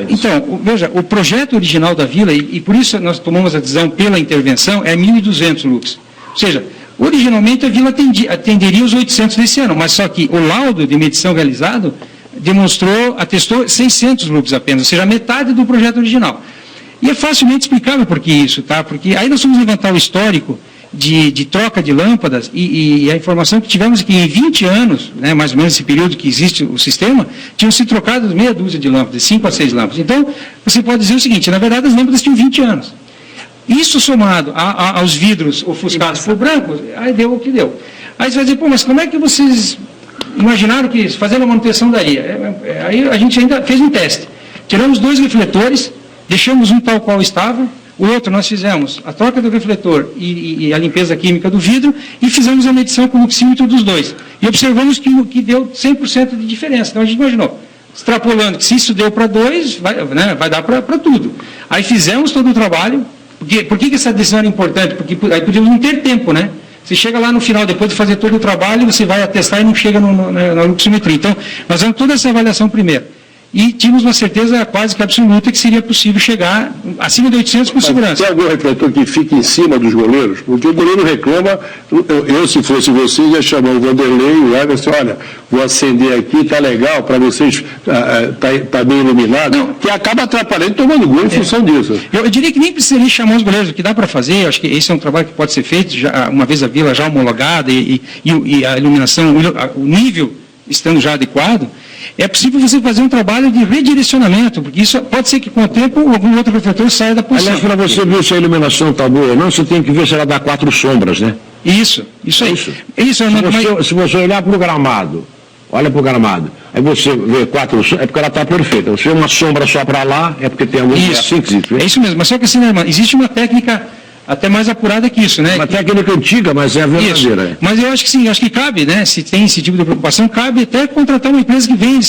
Então, veja, o projeto original da Vila, e por isso nós tomamos a decisão pela intervenção, é 1.200 lux. Ou seja, originalmente a Vila atenderia os 800 desse ano, mas só que o laudo de medição realizado atestou 600 lux apenas, ou seja, metade do projeto original. E é facilmente explicável por que isso, tá? Porque aí nós vamos levantar o histórico de troca de lâmpadas e a informação que tivemos é que em 20 anos, né, mais ou menos esse período que existe o sistema, tinham se trocado meia dúzia de lâmpadas, 5 a 6 lâmpadas. Então, você pode dizer o seguinte, na verdade as lâmpadas tinham 20 anos. Isso somado aos vidros ofuscados por brancos, aí deu o que deu. Aí você vai dizer, mas como é que vocês imaginaram que fazendo a manutenção daria? Aí a gente ainda fez um teste. Tiramos 2 refletores, deixamos um tal qual estava, o outro nós fizemos a troca do refletor e a limpeza química do vidro e fizemos a medição com o luxímetro dos 2. E observamos que deu 100% de diferença. Então a gente imaginou, extrapolando, que se isso deu para 2, vai dar para tudo. Aí fizemos todo o trabalho. Por que essa decisão era importante? Porque aí podíamos não ter tempo, né? Você chega lá no final, depois de fazer todo o trabalho, você vai atestar e não chega na luximetria. Então, nós fizemos toda essa avaliação primeiro. E tínhamos uma certeza quase que absoluta que seria possível chegar acima de 800 com segurança. Tem algum refletor que fique em cima dos goleiros? Porque o goleiro reclama, eu se fosse você, ia chamar o Vanderlei e o Everson, olha, vou acender aqui, está legal, para vocês, tá bem iluminado, que acaba atrapalhando tomando gol em função disso. Eu diria que nem precisaria chamar os goleiros, o que dá para fazer, acho que esse é um trabalho que pode ser feito, já, uma vez a Vila já homologada e a iluminação, o nível estando já adequado, é possível você fazer um trabalho de redirecionamento, porque isso pode ser que com o tempo algum outro refletor saia da posição. Aliás, para você ver se a iluminação está boa ou não, você tem que ver se ela dá 4 sombras, né? Isso aí. Se você olhar para o gramado, olha para o gramado, aí você vê 4 sombras, é porque ela está perfeita. Se uma sombra só para lá, é porque tem algum... Isso, é isso mesmo. Mas só que assim, né, irmã, existe uma técnica até mais apurada que isso, né? Uma técnica antiga, mas é a verdadeira. Isso. Mas eu acho que sim, acho que cabe, né? Se tem esse tipo de preocupação, cabe até contratar uma empresa que vende,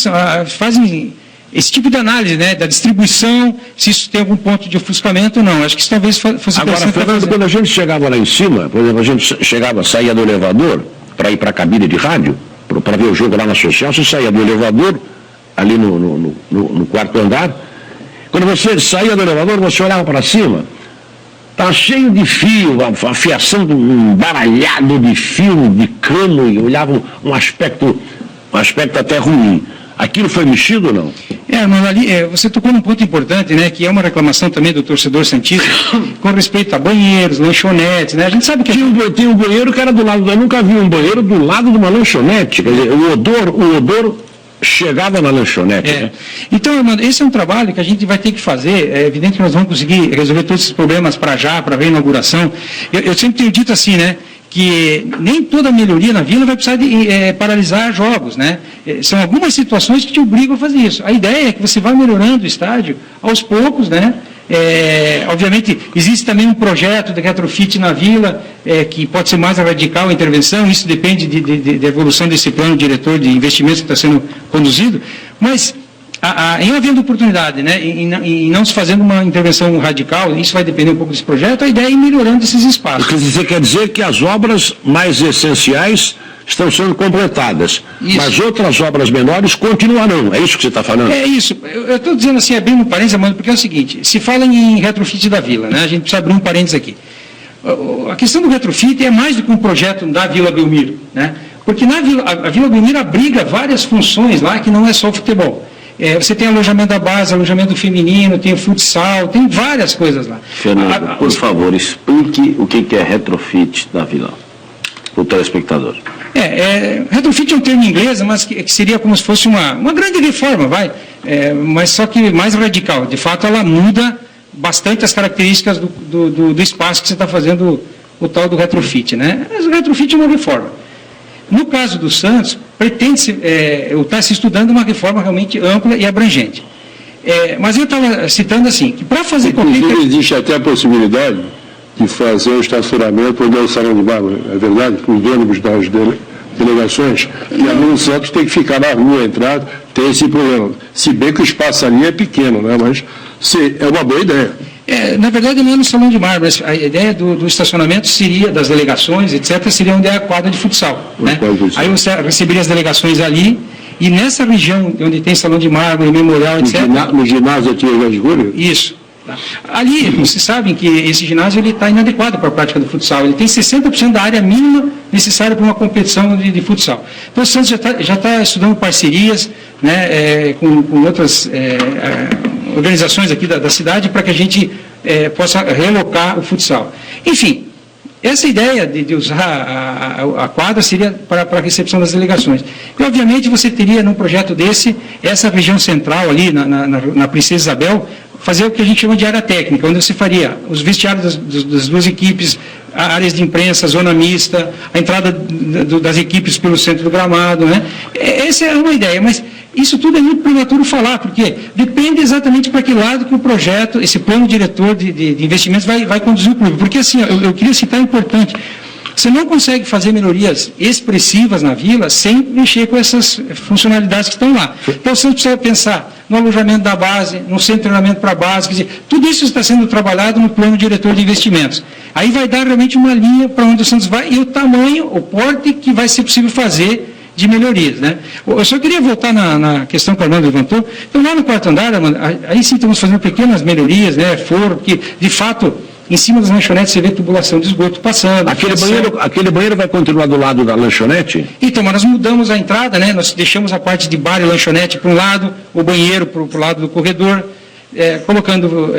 fazem esse tipo de análise, né? Da distribuição, se isso tem algum ponto de ofuscamento ou não. Acho que isso talvez fosse... Agora, Fernando, quando a gente chegava lá em cima, por exemplo, a gente saía do elevador para ir para a cabine de rádio, para ver o jogo lá na Social, você saía do elevador, ali no quarto andar. Quando você saía do elevador, você olhava para cima, Tá cheio de fio, a fiação um baralhado de fio, de cano, e olhava um aspecto até ruim. Aquilo foi mexido ou não? Mas ali, você tocou num ponto importante, né, que é uma reclamação também do torcedor santista com respeito a banheiros, lanchonetes, né? A gente sabe que... Tem um banheiro que era do lado, eu nunca vi um banheiro do lado de uma lanchonete, quer dizer, o odor chegava na lanchonete. Né? Então, Armando, esse é um trabalho que a gente vai ter que fazer. É evidente que nós vamos conseguir resolver todos esses problemas para a reinauguração. Eu sempre tenho dito assim, né, que nem toda melhoria na Vila vai precisar de paralisar jogos, né? São algumas situações que te obrigam a fazer isso. A ideia é que você vai melhorando o estádio aos poucos, né? Obviamente, existe também um projeto de retrofit na Vila, que pode ser mais radical a intervenção, isso depende da evolução desse plano diretor de investimentos que está sendo conduzido, mas em havendo oportunidade, né, em não se fazendo uma intervenção radical, isso vai depender um pouco desse projeto, a ideia é ir melhorando esses espaços. Você quer dizer que as obras mais essenciais estão sendo completadas, isso. Mas outras obras menores continuarão, é isso que você está falando? É isso, eu estou dizendo assim, abrindo um parênteses, Armando, porque é o seguinte, se fala em retrofit da Vila, né, a gente precisa abrir um parênteses aqui. A questão do retrofit é mais do que um projeto da Vila Belmiro, né, porque a Vila Belmiro abriga várias funções lá que não é só o futebol. Você tem alojamento da base, alojamento feminino, tem o futsal, tem várias coisas lá. Fernando, por favor, explique o que é retrofit da Vila, para o telespectador. Retrofit é um termo em inglês, mas que seria como se fosse uma grande reforma, mas só que mais radical. De fato, ela muda bastante as características do espaço que você está fazendo o tal do retrofit, né? Mas o retrofit é uma reforma. No caso do Santos, pretende-se, está se estudando uma reforma realmente ampla e abrangente. Mas eu estava citando assim, que para fazer... Inclusive, existe até a possibilidade de fazer um estacionamento onde é o Salão de Mármore, é verdade? Para os ônibus das delegações, e a no Santos tem que ficar na rua, entrar, tem esse problema. Se bem que o espaço ali é pequeno, né? Mas é uma boa ideia. Na verdade, não é no Salão de Mármore, a ideia do estacionamento seria, das delegações, etc., seria onde é a quadra de futsal. Né? Aí você receberia as delegações ali, e nessa região onde tem Salão de Mármore, Memorial, etc. No ginásio aqui em Jasgúrio? Isso. Ali, vocês sabem que esse ginásio está inadequado para a prática do futsal. Ele tem 60% da área mínima necessária para uma competição de futsal. Então, o Santos já está estudando parcerias, né, com outras organizações aqui da cidade para que a gente possa relocar o futsal. Enfim, essa ideia de usar a quadra seria para a recepção das delegações. E, obviamente, você teria, num projeto desse, essa região central ali, na Princesa Isabel, fazer o que a gente chama de área técnica, onde você faria os vestiários das duas equipes, áreas de imprensa, zona mista, a entrada das equipes pelo centro do gramado, né? Essa é uma ideia, mas isso tudo é muito prematuro falar, porque depende exatamente para que lado que o projeto, esse plano diretor de investimentos vai conduzir o clube. Porque assim, eu queria citar importante, você não consegue fazer melhorias expressivas na Vila sem mexer com essas funcionalidades que estão lá. Então, você precisa pensar no alojamento da base, no centro de treinamento para a base, quer dizer, tudo isso está sendo trabalhado no plano diretor de investimentos. Aí vai dar realmente uma linha para onde o Santos vai e o tamanho, o porte que vai ser possível fazer de melhorias, né? Eu só queria voltar na questão que o Armando levantou. Então, lá no quarto andar, Armando, aí sim estamos fazendo pequenas melhorias, né? Porque, de fato, em cima das lanchonetes você vê tubulação de esgoto passando. Aquele banheiro vai continuar do lado da lanchonete? Então, mas nós mudamos a entrada, né? Nós deixamos a parte de bar e lanchonete para um lado, o banheiro para o lado do corredor, colocando,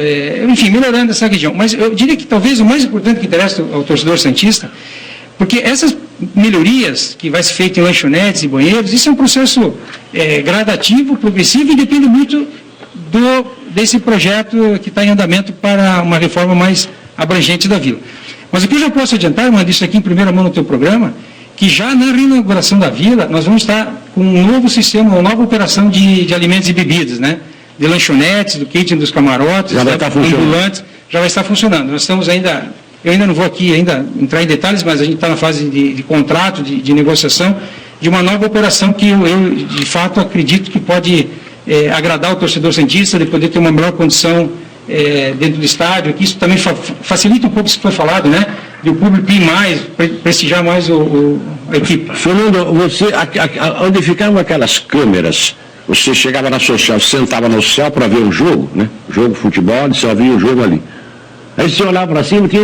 enfim, melhorando essa região. Mas eu diria que talvez o mais importante que interessa ao torcedor santista, porque essas melhorias que vai ser feita em lanchonetes e banheiros, isso é um processo gradativo, progressivo e depende muito desse projeto que está em andamento para uma reforma mais abrangente da Vila. Mas o que eu já posso adiantar, mando isso aqui em primeira mão no teu programa, que já na reinauguração da Vila, nós vamos estar com um novo sistema, uma nova operação de alimentos e bebidas, né? De lanchonetes, do catering dos camarotes, já vai estar ambulantes, já vai estar funcionando. Nós estamos eu ainda não vou aqui entrar em detalhes, mas a gente está na fase de contrato, de negociação, de uma nova operação que eu de fato acredito que pode agradar o torcedor santista, de poder ter uma melhor condição dentro do estádio, que isso também facilita um pouco isso que foi falado, né? De o público ir mais, prestigiar mais a equipe. Fernando, onde ficavam aquelas câmeras, você chegava na social, sentava no social para ver o jogo, né? Jogo de futebol, e só via o jogo ali. Aí você olhava para cima, tinha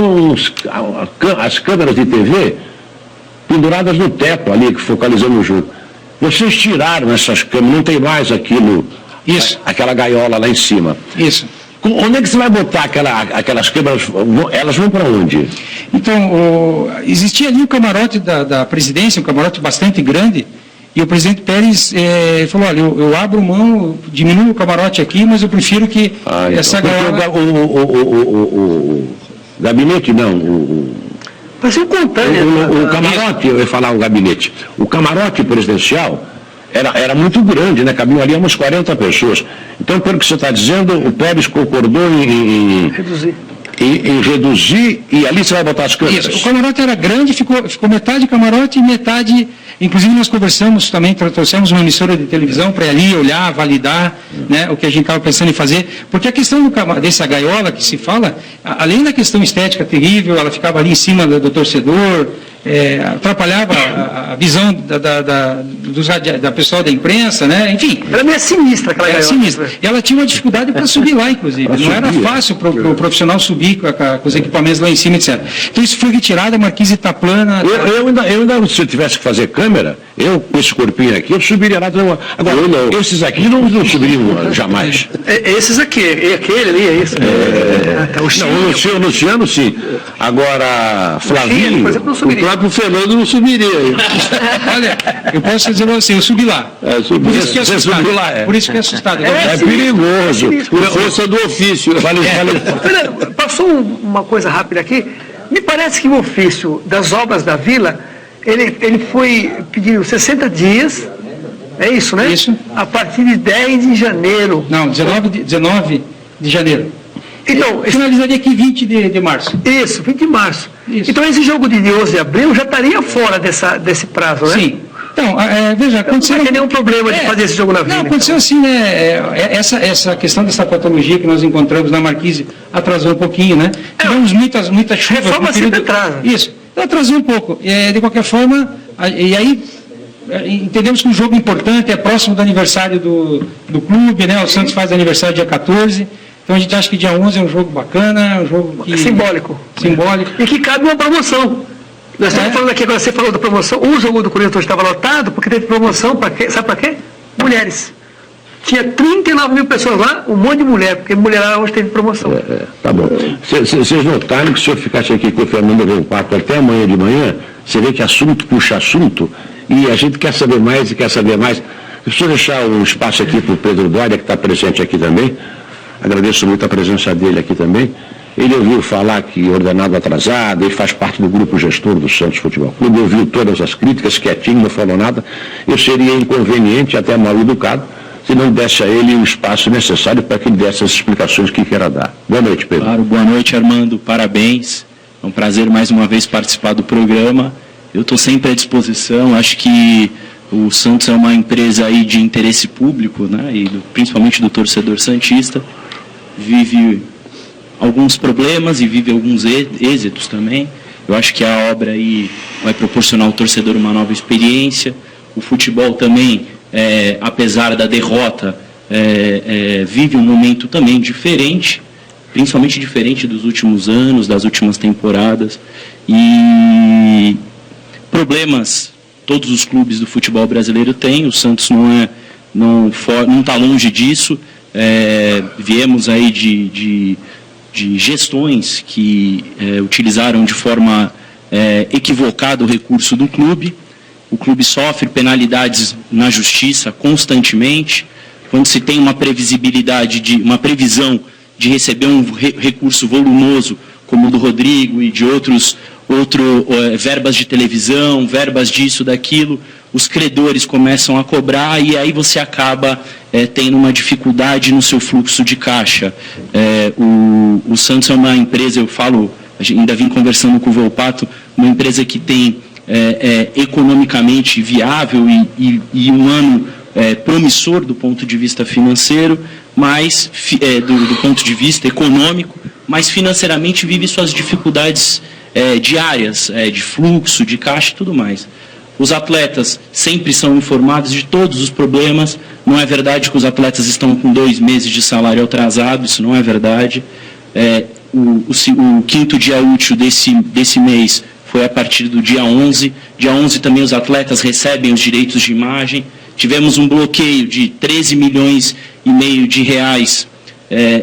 as câmeras de TV penduradas no teto ali, focalizando o jogo. Vocês tiraram essas câmeras, não tem mais aquilo, aquela gaiola lá em cima. Isso. Onde é que você vai botar aquelas câmeras? Elas vão para onde? Então, existia ali o camarote da presidência, um camarote bastante grande, e o presidente Pérez falou, olha, eu abro mão, diminuo o camarote aqui, mas eu prefiro que essa gaiola... O gabinete, não, Parecia um container. o camarote, eu ia falar o gabinete, o camarote presidencial era muito grande, né? Cabiam ali umas 40 pessoas. Então, pelo que você está dizendo, o Pérez concordou em reduzir, e ali você vai botar as câmeras. Isso, o camarote era grande, ficou metade camarote e metade... Inclusive nós conversamos também, trouxemos uma emissora de televisão para ir ali olhar, validar, né, o que a gente estava pensando em fazer, porque a questão dessa gaiola que se fala, além da questão estética terrível, ela ficava ali em cima do torcedor, atrapalhava a visão da pessoal da imprensa, né? Enfim. Era meio sinistra aquela gaiola. Sinistra. E ela tinha uma dificuldade para subir lá, inclusive. Não era fácil para o profissional subir com os equipamentos lá em cima, etc. Então isso foi retirado, a marquise está plana. Eu ainda, se eu tivesse que fazer câmera, eu com esse corpinho aqui, eu subiria lá. Agora, esses aqui não subiriam jamais. Esses aqui, e aquele ali, é isso? Não, o Luciano sim. Agora, Flavinho, por exemplo, não subiria. O próprio Fernando não subiria. Olha, eu posso dizer assim, eu subi lá. Por isso que é assustado. Por isso que é assustado. É perigoso. Força do ofício. Fernando, passou uma coisa rápida aqui. Me parece que o ofício das obras da vila, ele foi pedindo 60 dias, é isso, né? Isso. A partir de 10 de janeiro. Não, 19 de janeiro. Então, finalizaria aqui 20 de março. Isso, 20 de março. Isso. Então esse jogo de 11 de abril já estaria fora desse prazo, né? Sim. Então, veja, aconteceu... Não vai ter nenhum problema de fazer esse jogo na vila. Não, aconteceu assim, né? Essa questão dessa patologia que nós encontramos na Marquise atrasou um pouquinho, né? Tivemos muita chuva. Reforma sempre atrasa. Isso, então atrasou um pouco. De qualquer forma, e aí entendemos que um jogo importante é próximo do aniversário do clube, né? O Santos faz aniversário dia 14. Então a gente acha que dia 11 é um jogo bacana, um jogo que... Simbólico. Simbólico. E que cabe uma promoção. Nós estamos falando aqui, agora você falou da promoção, o jogo do Corinthians hoje estava lotado, porque teve promoção, sabe para quê? Mulheres. Tinha 39 mil pessoas lá, um monte de mulher, porque mulherada hoje teve promoção. Tá bom. Vocês notaram que se eu ficasse aqui com o Fernando Volpato até amanhã de manhã, você vê que assunto puxa assunto, e a gente quer saber mais e quer saber mais. Deixa eu deixar o espaço aqui para o Pedro Doria, que está presente aqui também. Agradeço muito a presença dele aqui também. Ele ouviu falar que ordenado atrasado, ele faz parte do grupo gestor do Santos Futebol Clube, ouviu todas as críticas, quietinho, não falou nada. Eu seria inconveniente, até mal educado, se não desse a ele o espaço necessário para que ele desse as explicações que queira dar. Boa noite, Pedro. Claro, boa noite, Armando, parabéns. É um prazer mais uma vez participar do programa. Eu estou sempre à disposição, acho que o Santos é uma empresa aí de interesse público, né, e principalmente do torcedor santista. Vive alguns problemas e vive alguns êxitos também. Eu acho que a obra aí vai proporcionar ao torcedor uma nova experiência. O futebol também, apesar da derrota, vive um momento também diferente, principalmente diferente dos últimos anos, das últimas temporadas. E problemas todos os clubes do futebol brasileiro têm, o Santos não está longe disso. Viemos aí de gestões que utilizaram de forma equivocada o recurso do clube. O clube sofre penalidades na justiça constantemente. Quando se tem uma uma previsão de receber um recurso volumoso, como o do Rodrigo e de verbas de televisão, verbas disso, daquilo, os credores começam a cobrar e aí você acaba tendo uma dificuldade no seu fluxo de caixa. O Santos é uma empresa, eu falo, ainda vim conversando com o Volpato, uma empresa que tem economicamente viável e um ano promissor do ponto de vista financeiro, mas do ponto de vista econômico, mas financeiramente vive suas dificuldades diárias, de fluxo, de caixa e tudo mais. Os atletas sempre são informados de todos os problemas. Não é verdade que os atletas estão com 2 meses de salário atrasado, isso não é verdade. o quinto dia útil desse mês foi a partir do dia 11. Dia 11 também os atletas recebem os direitos de imagem. Tivemos um bloqueio de 13 milhões e meio de reais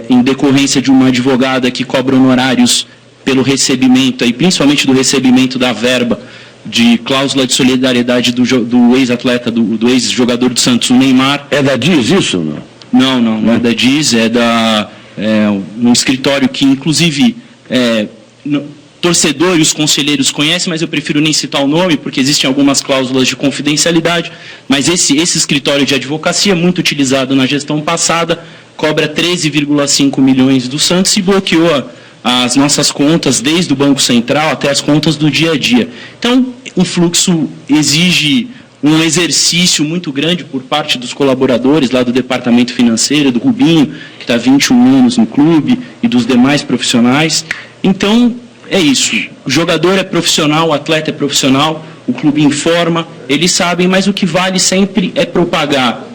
em decorrência de uma advogada que cobra honorários pelo recebimento, aí, principalmente do recebimento da verba de cláusula de solidariedade do ex-atleta, do ex-jogador do Santos, o Neymar. É da DIS isso? Não? Não é da DIS, um escritório que, inclusive, torcedor e os conselheiros conhecem, mas eu prefiro nem citar o nome, porque existem algumas cláusulas de confidencialidade, mas esse escritório de advocacia, muito utilizado na gestão passada, cobra 13,5 milhões do Santos e bloqueou as nossas contas, desde o Banco Central até as contas do dia a dia. Então, o fluxo exige um exercício muito grande por parte dos colaboradores lá do departamento financeiro, do Rubinho, que está há 21 anos no clube, e dos demais profissionais. Então, é isso. O jogador é profissional, o atleta é profissional, o clube informa, eles sabem, mas o que vale sempre é propagar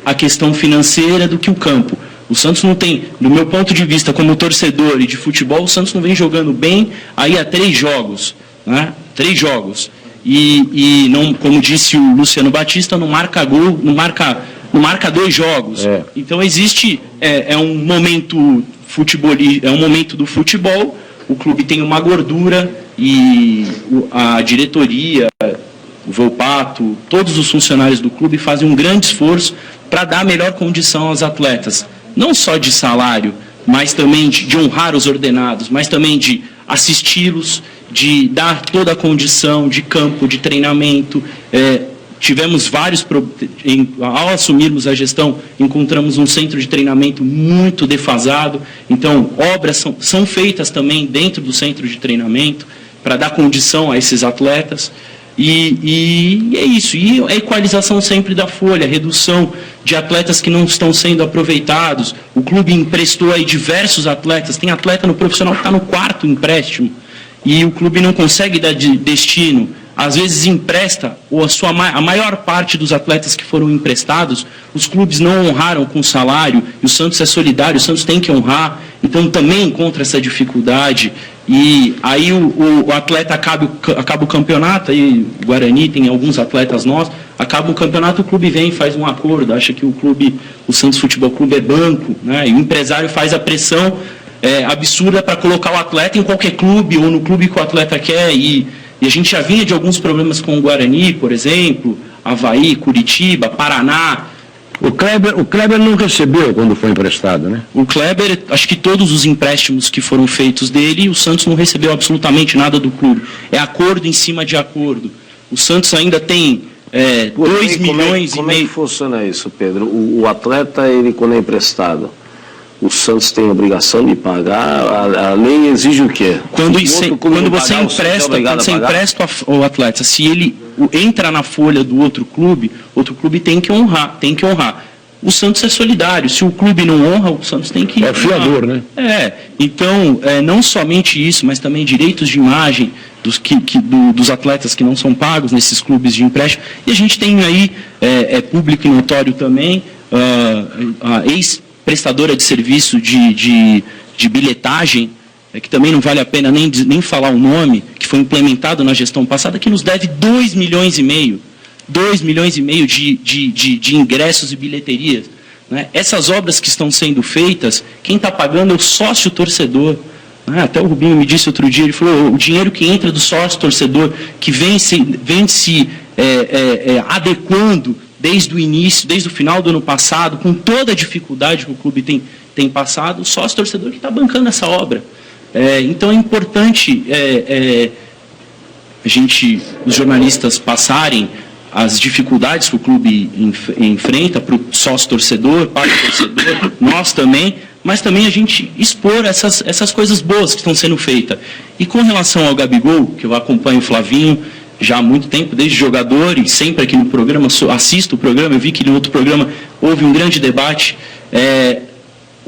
a questão financeira do que o campo. O Santos não tem, do meu ponto de vista como torcedor e de futebol, o Santos não vem jogando bem aí há 3 jogos. Né? 3 jogos. E não, como disse o Luciano Batista, não marca gol, não marca 2 jogos. Então existe, um momento é um momento do futebol, o clube tem uma gordura e a diretoria, o Volpato, todos os funcionários do clube fazem um grande esforço para dar a melhor condição aos atletas. Não só de salário, mas também de honrar os ordenados, mas também de assisti-los, de dar toda a condição de campo, de treinamento. Tivemos vários, ao assumirmos a gestão, encontramos um centro de treinamento muito defasado, então obras são feitas também dentro do centro de treinamento para dar condição a esses atletas. E é isso, e a equalização sempre da folha, a redução de atletas que não estão sendo aproveitados. O clube emprestou aí diversos atletas, tem atleta no profissional que está no 4º empréstimo, e o clube não consegue dar destino, às vezes empresta, ou a maior parte dos atletas que foram emprestados, os clubes não honraram com salário, e o Santos é solidário, o Santos tem que honrar, então também encontra essa dificuldade. E aí o atleta acaba o campeonato, aí o Guarani tem alguns atletas nossos, acaba o campeonato, o clube vem e faz um acordo, acha que o Santos Futebol Clube é banco, né? E o empresário faz a pressão absurda para colocar o atleta em qualquer clube, ou no clube que o atleta quer, e a gente já vinha de alguns problemas com o Guarani, por exemplo, Avaí, Curitiba, Paraná. O Kleber não recebeu quando foi emprestado, né? O Kleber, acho que todos os empréstimos que foram feitos dele, o Santos não recebeu absolutamente nada do clube. É acordo em cima de acordo. O Santos ainda tem 2 milhões e meio... Como é que funciona isso, Pedro? O atleta, ele quando é emprestado, o Santos tem a obrigação de pagar, a lei exige o quê? Quando você empresta o atleta, se ele entra na folha do outro clube tem que honrar. O Santos é solidário, se o clube não honra, o Santos tem que... É fiador, né? Então, não somente isso, mas também direitos de imagem dos atletas que não são pagos nesses clubes de empréstimo. E a gente tem aí, público e notório também, a ex-prestadora de serviço de bilhetagem, que também não vale a pena nem falar o nome, que foi implementado na gestão passada, que nos deve 2 milhões e meio. 2 milhões e meio de ingressos e bilheterias. Né? Essas obras que estão sendo feitas, quem está pagando é o sócio-torcedor. Né? Até o Rubinho me disse outro dia, ele falou, o dinheiro que entra do sócio-torcedor, que vem se adequando desde o início, desde o final do ano passado, com toda a dificuldade que o clube tem passado, o sócio-torcedor que está bancando essa obra. Então é importante os jornalistas passarem as dificuldades que o clube enfrenta para o sócio-torcedor, para o torcedor, nós também, mas também a gente expor essas coisas boas que estão sendo feitas. E com relação ao Gabigol, que eu acompanho o Flavinho já há muito tempo, desde jogador, e sempre aqui no programa, assisto o programa, eu vi que no outro programa houve um grande debate.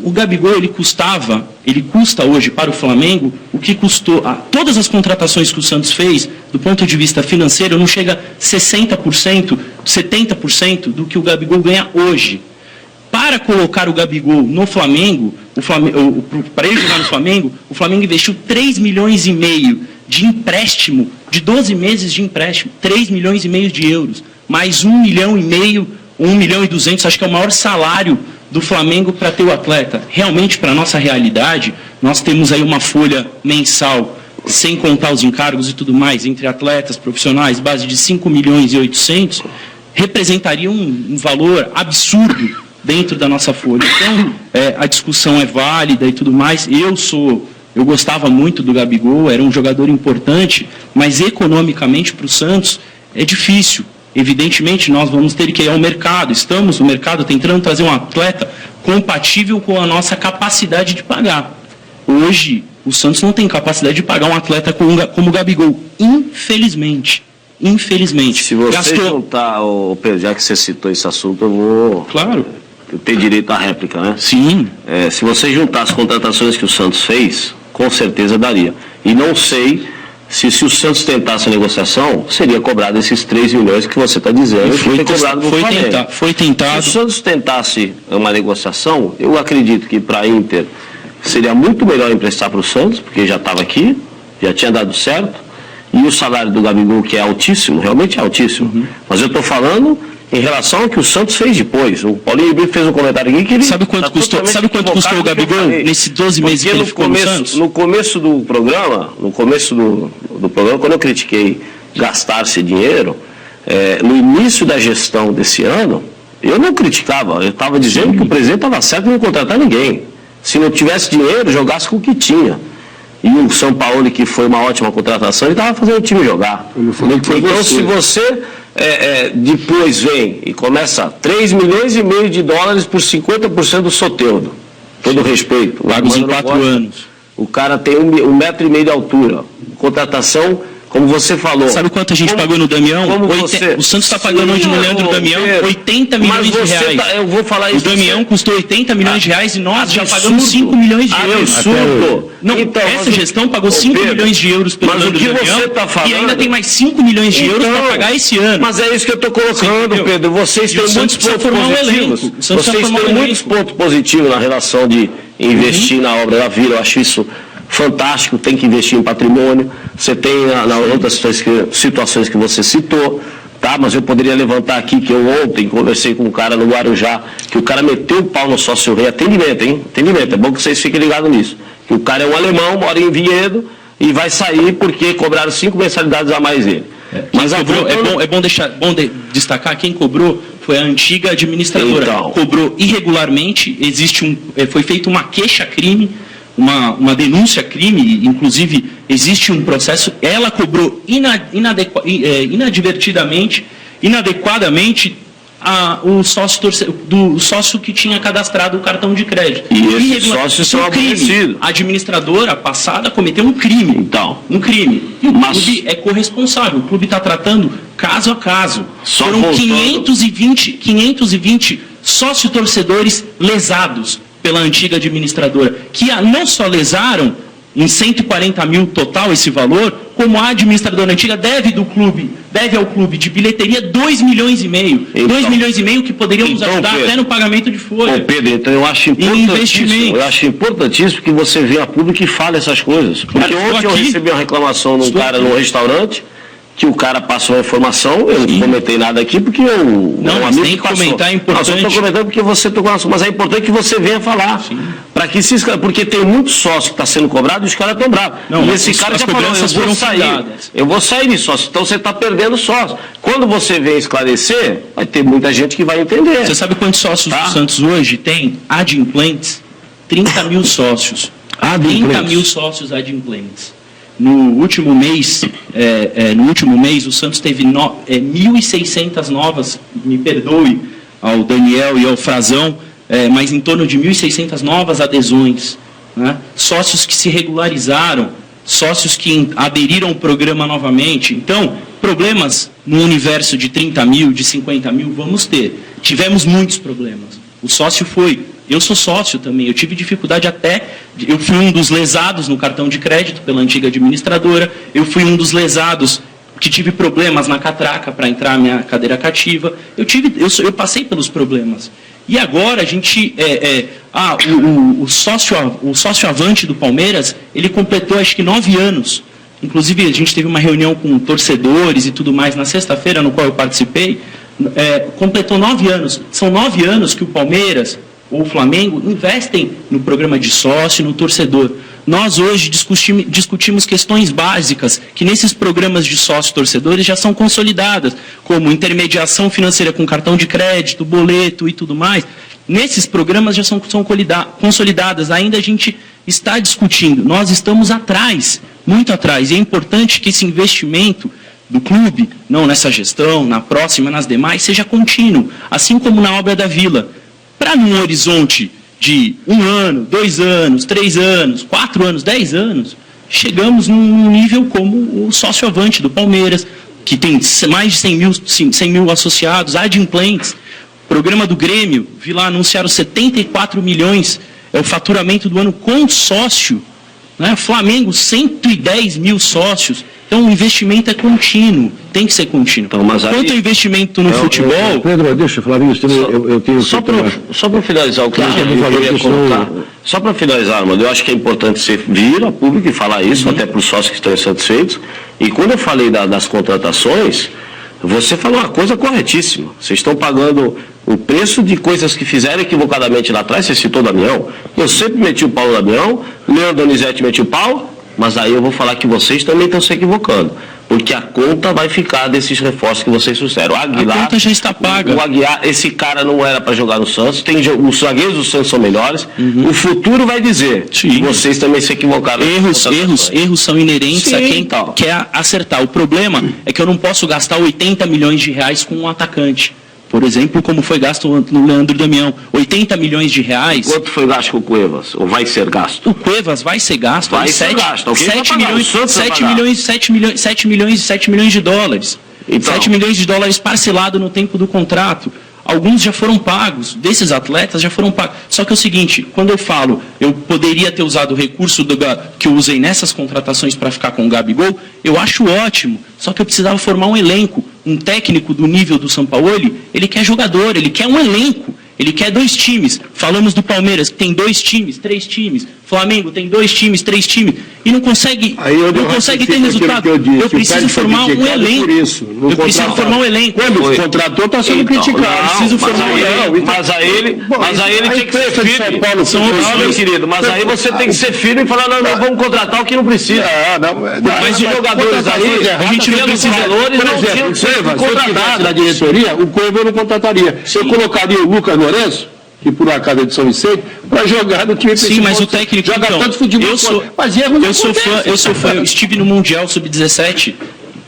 O Gabigol, ele custa hoje para o Flamengo o que custou, todas as contratações que o Santos fez, do ponto de vista financeiro, não chega a 60%, 70% do que o Gabigol ganha hoje. para colocar o Gabigol no Flamengo, para ele jogar no Flamengo, o Flamengo investiu 3,5 milhões de empréstimo, de 12 meses de empréstimo, 3,5 milhões de euros, mais 1,5 milhão, 1,2 milhões, acho que é o maior salário do Flamengo para ter o atleta. Realmente, para a nossa realidade, nós temos aí uma folha mensal, sem contar os encargos e tudo mais, entre atletas, profissionais, base de 5 milhões e 800, representaria um valor absurdo dentro da nossa folha. Então, a discussão é válida e tudo mais. Eu gostava muito do Gabigol, era um jogador importante, mas economicamente para o Santos é difícil. Evidentemente, nós vamos ter que ir ao mercado. Estamos no mercado tentando trazer um atleta compatível com a nossa capacidade de pagar. Hoje, o Santos não tem capacidade de pagar um atleta como o Gabigol, infelizmente. Infelizmente. Se você juntar, Pedro, já que você citou esse assunto, eu vou... Claro. Eu tenho direito à réplica, né? Sim. Se você juntar as contratações que o Santos fez, com certeza daria. E não sei se o Santos tentasse a negociação, seria cobrado esses 3 milhões que você está dizendo. Foi tentado. Se o Santos tentasse uma negociação, eu acredito que para a Inter seria muito melhor emprestar para o Santos, porque já estava aqui, já tinha dado certo. E o salário do Gabigol, que é altíssimo, realmente é altíssimo. Uhum. Mas eu estou falando em relação ao que o Santos fez depois. O Paulinho Ribeiro fez um comentário aqui que ele... Sabe quanto custou o Gabigol nesses 12 meses que ele ficou no Santos? No começo do programa, quando eu critiquei gastar-se dinheiro, no início da gestão desse ano, eu não criticava, eu estava dizendo que o presidente estava certo em não contratar ninguém. Se não tivesse dinheiro, jogasse com o que tinha. E o São Paulo, que foi uma ótima contratação, ele estava fazendo o time jogar. Então, se você depois vem e começa 3,5 milhões de dólares por 50% do Soteldo, todo respeito. Pagos em 4 anos. O cara tem 1,5 metro de altura. Contratação, como você falou. Sabe quanto a gente pagou no Damião? O Santos está pagando hoje no Leandro Damião 80 milhões de reais. Eu vou falar isso. O Damião custou 80 milhões de reais e nós já pagamos 5 milhões de euros. Absurdo. Não, então, essa gestão pagou 5 milhões de euros pelo Leandro Damião e ainda tem mais 5 milhões de euros para pagar esse ano. Mas é isso que eu estou colocando, Pedro. Vocês têm muitos pontos positivos. Vocês têm muitos pontos positivos na relação de investir na obra da Vila. Eu acho isso fantástico, tem que investir em patrimônio. Você tem outras situações que você citou, tá? Mas eu poderia levantar aqui que eu ontem conversei com um cara no Guarujá, que o cara meteu o pau no sócio rei. Atendimento, hein? Atendimento, é bom que vocês fiquem ligados nisso. Que o cara é um alemão, mora em Vinhedo e vai sair porque cobraram 5 mensalidades a mais dele. Mas é bom destacar, quem cobrou foi a antiga administradora. Então, cobrou irregularmente, foi feita uma queixa-crime, uma denúncia-crime, inclusive existe um processo, ela cobrou inadequadamente o sócio que tinha cadastrado o cartão de crédito. E esse sócio foi crime. A administradora passada cometeu um crime. Então, um crime. E o clube é corresponsável. O clube está tratando caso a caso. Foram 520 sócio-torcedores lesados pela antiga administradora, que não só lesaram em 140 mil total esse valor, como a administradora antiga deve ao clube de bilheteria 2 milhões e meio. Então, 2 milhões e meio que poderíamos ajudar Pedro, até no pagamento de folha. Pedro, então eu acho importantíssimo que você venha a público e fale essas coisas. Porque ontem eu recebi uma reclamação de um cara num restaurante, que o cara passou a informação, eu não comentei nada aqui, porque mas tem que comentar, é importante. Não, só estou comentando porque você tocou no assunto, mas é importante que você venha falar. Para que porque tem muito sócio que está sendo cobrado e os caras estão bravos. E esse cara já falou, eu vou sair de sócio, então você está perdendo sócio. Quando você vem esclarecer, vai ter muita gente que vai entender. Você sabe quantos sócios do Santos hoje tem? Adimplentes? 30 mil sócios. 30 mil sócios adimplentes. No último mês, o Santos teve 1.600 novas, me perdoe ao Daniel e ao Frazão, mas em torno de 1.600 novas adesões. Né? Sócios que se regularizaram, sócios que aderiram ao programa novamente. Então, problemas no universo de 30 mil, de 50 mil, vamos ter. Tivemos muitos problemas. O sócio eu sou sócio também, eu tive dificuldade eu fui um dos lesados no cartão de crédito pela antiga administradora, eu fui um dos lesados que tive problemas na catraca para entrar a minha cadeira cativa, eu passei pelos problemas. E agora a gente, o sócio avante do Palmeiras, ele completou acho que 9 anos. Inclusive a gente teve uma reunião com torcedores e tudo mais na sexta-feira, no qual eu participei, completou 9 anos. São 9 anos que o Palmeiras ou o Flamengo investem no programa de sócio, no torcedor. Nós hoje discutimos questões básicas que nesses programas de sócio-torcedores já são consolidadas, como intermediação financeira com cartão de crédito, boleto e tudo mais. Nesses programas já são consolidadas, ainda a gente está discutindo. Nós estamos atrás, muito atrás, e é importante que esse investimento do clube, não nessa gestão, na próxima, nas demais, seja contínuo, assim como na obra da Vila. Para num horizonte de 1 ano, 2 anos, 3 anos, 4 anos, 10 anos, chegamos num nível como o sócio-avante do Palmeiras, que tem mais de 100 mil associados, adimplentes. Programa do Grêmio, vi lá, anunciaram 74 milhões, é o faturamento do ano com sócio. Né? Flamengo, 110 mil sócios. Então o investimento é contínuo, tem que ser contínuo. Então, quanto ao investimento no futebol... Pedro, deixa eu falar isso, eu tenho... Só para finalizar o que eu queria colocar, só para finalizar, Armando, eu acho que é importante você vir a público e falar isso, até para os sócios que estão insatisfeitos. E quando eu falei das contratações, você falou uma coisa corretíssima. Vocês estão pagando o preço de coisas que fizeram equivocadamente lá atrás. Você citou o Damião. Eu sempre meti o pau no Damião, Leandro Donizete meti o pau, mas aí eu vou falar que vocês também estão se equivocando. Porque a conta vai ficar desses reforços que vocês trouxeram. O Aguilar, a conta já está paga. O Aguilar, esse cara não era para jogar no Santos. Os zagueiros do Santos são melhores. O futuro vai dizer. Sim. Vocês também se equivocaram. Erros são inerentes a quem quer acertar. O problema é que eu não posso gastar 80 milhões de reais com um atacante. Por exemplo, como foi gasto no Leandro Damião. 80 milhões de reais. Quanto foi gasto com o Cuevas? Ou vai ser gasto? O Cuevas vai ser gasto. Vai ser gasto. 7 milhões de dólares. Então. 7 milhões de dólares parcelado no tempo do contrato. Alguns já foram pagos, desses atletas já foram pagos. Só que é o seguinte, quando eu falo, eu poderia ter usado o recurso que eu usei nessas contratações para ficar com o Gabigol, eu acho ótimo. Só que eu precisava formar um elenco. Um técnico do nível do Sampaoli, ele quer jogador, ele quer um elenco. Ele quer 2 times. Falamos do Palmeiras, que tem 2 times, 3 times. Flamengo tem 2 times, 3 times. E não consegue, ter resultado. Eu preciso formar um elenco. Eu preciso formar um elenco. Quando contratou, está sendo criticado. Eu preciso formar um elenco. Mas aí ele tem que ser firme. Meu querido, mas aí você tem que ser firme e falar, não, vamos contratar o que não precisa. Mas os jogadores aí, a gente não precisa. Por exemplo, se eu tivesse na diretoria, o Cueva eu não contrataria. Eu colocaria o Lucas Lourenço, que por acaso é de São Vicente, para jogar no time principal. Sim, mas o técnico, joga então, tanto futebol. eu sou fã, eu estive no Mundial Sub-17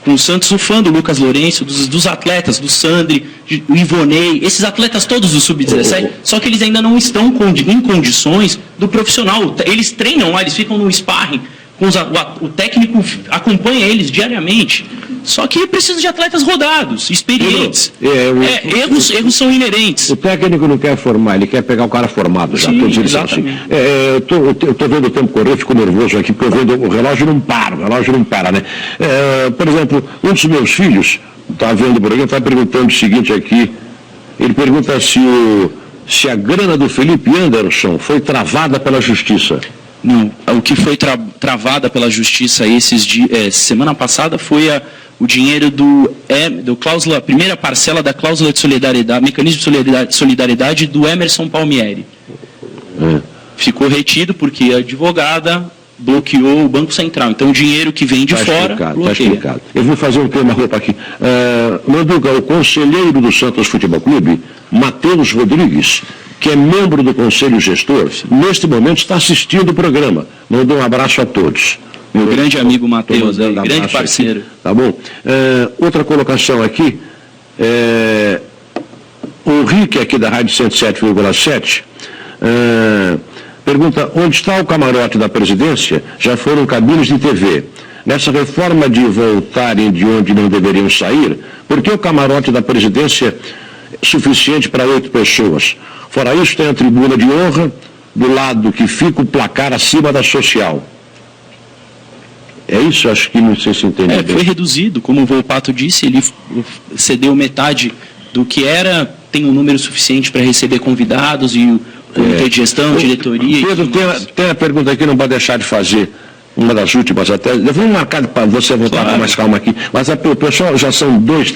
com o Santos, sou fã do Lucas Lourenço, dos atletas, do Sandri, do Ivonei, esses atletas todos do Sub-17, só que eles ainda não estão em condições do profissional. Eles treinam lá, eles ficam no sparring, o técnico acompanha eles diariamente. Só que precisa de atletas rodados, experientes. Erros são inerentes. O técnico não quer formar, ele quer pegar o cara formado já. Sim, exatamente. Eu estou vendo o tempo correr, fico nervoso aqui, porque eu vendo o relógio não para, né? Por exemplo, um dos meus filhos, está vendo o programa, está perguntando o seguinte aqui, ele pergunta se a grana do Felipe Anderson foi travada pela justiça. Não, o que foi travada pela justiça semana passada foi o dinheiro do cláusula, a primeira parcela da cláusula de solidariedade, mecanismo de solidariedade do Emerson Palmieri. Ficou retido porque a advogada bloqueou o Banco Central. Então o dinheiro que vem de fora bloqueia. Está explicado. Eu vou fazer um tema-roupa aqui. Manduca, o conselheiro do Santos Futebol Clube, Matheus Rodrigues, que é membro do Conselho Gestor, neste momento está assistindo o programa. Mandou um abraço a todos. Meu grande amigo Matheus, grande parceiro. Aqui, tá bom? Outra colocação aqui, o Rick, aqui da Rádio 107,7, pergunta, onde está o camarote da presidência? Já foram cabines de TV. Nessa reforma de voltarem de onde não deveriam sair, por que o camarote da presidência é suficiente para 8 pessoas? Fora isso, tem a tribuna de honra, do lado que fica o placar acima da social. É isso? Acho que não sei se entende bem. Foi reduzido, como o Volpato disse, ele cedeu metade do que era tem um número suficiente para receber convidados e o comitê de gestão, diretoria... Pedro, tem a pergunta aqui, não pode deixar de fazer, uma das últimas até, vamos marcar para você voltar com mais calma aqui, mas o pessoal já são dois,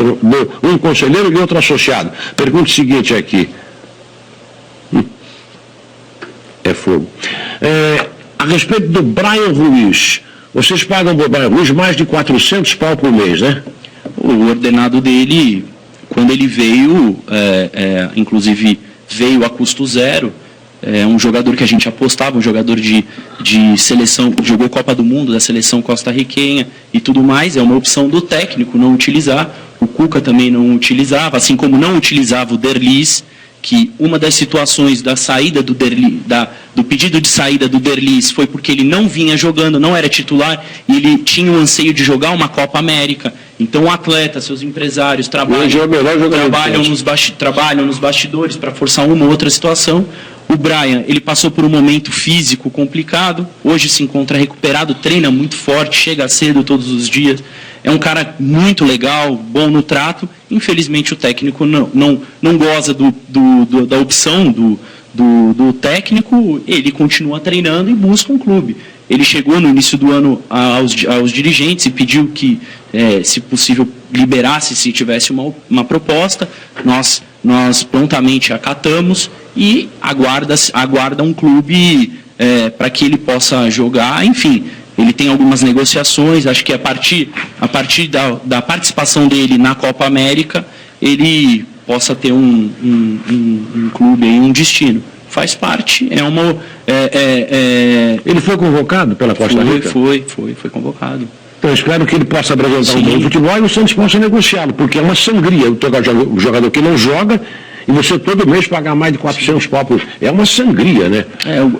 um conselheiro e outro associado. Pergunta o seguinte aqui. É fogo. A respeito do Brian Ruiz, vocês pagam para o Brian Ruiz mais de 400 pau por mês, né? O ordenado dele, quando ele veio, inclusive veio a custo zero, é um jogador que a gente apostava, um jogador de seleção, jogou Copa do Mundo da seleção costarriquenha e tudo mais, é uma opção do técnico não utilizar, o Cuca também não utilizava, assim como não utilizava o Derlis, que uma das situações da saída do Derlis, do pedido de saída do Derlis foi porque ele não vinha jogando, não era titular, e ele tinha o anseio de jogar uma Copa América. Então o atleta, seus empresários trabalham nos bastidores para forçar uma ou outra situação. O Brian, ele passou por um momento físico complicado, hoje se encontra recuperado, treina muito forte, chega cedo todos os dias, é um cara muito legal, bom no trato. Infelizmente o técnico não goza da opção do técnico, ele continua treinando e busca um clube. Ele chegou no início do ano aos dirigentes e pediu que, se possível, liberasse se tivesse uma proposta. Nós prontamente acatamos e aguarda um clube para que ele possa jogar. Enfim, ele tem algumas negociações, acho que a partir da participação dele na Copa América, ele possa ter um clube, um destino. Faz parte, Ele foi convocado pela Costa Rica? Foi convocado. Então, eu espero que ele possa apresentar um bom futebol e o Santos possa negociá-lo, porque é uma sangria o jogador que não joga e você todo mês pagar mais de 400 pau. É uma sangria, né?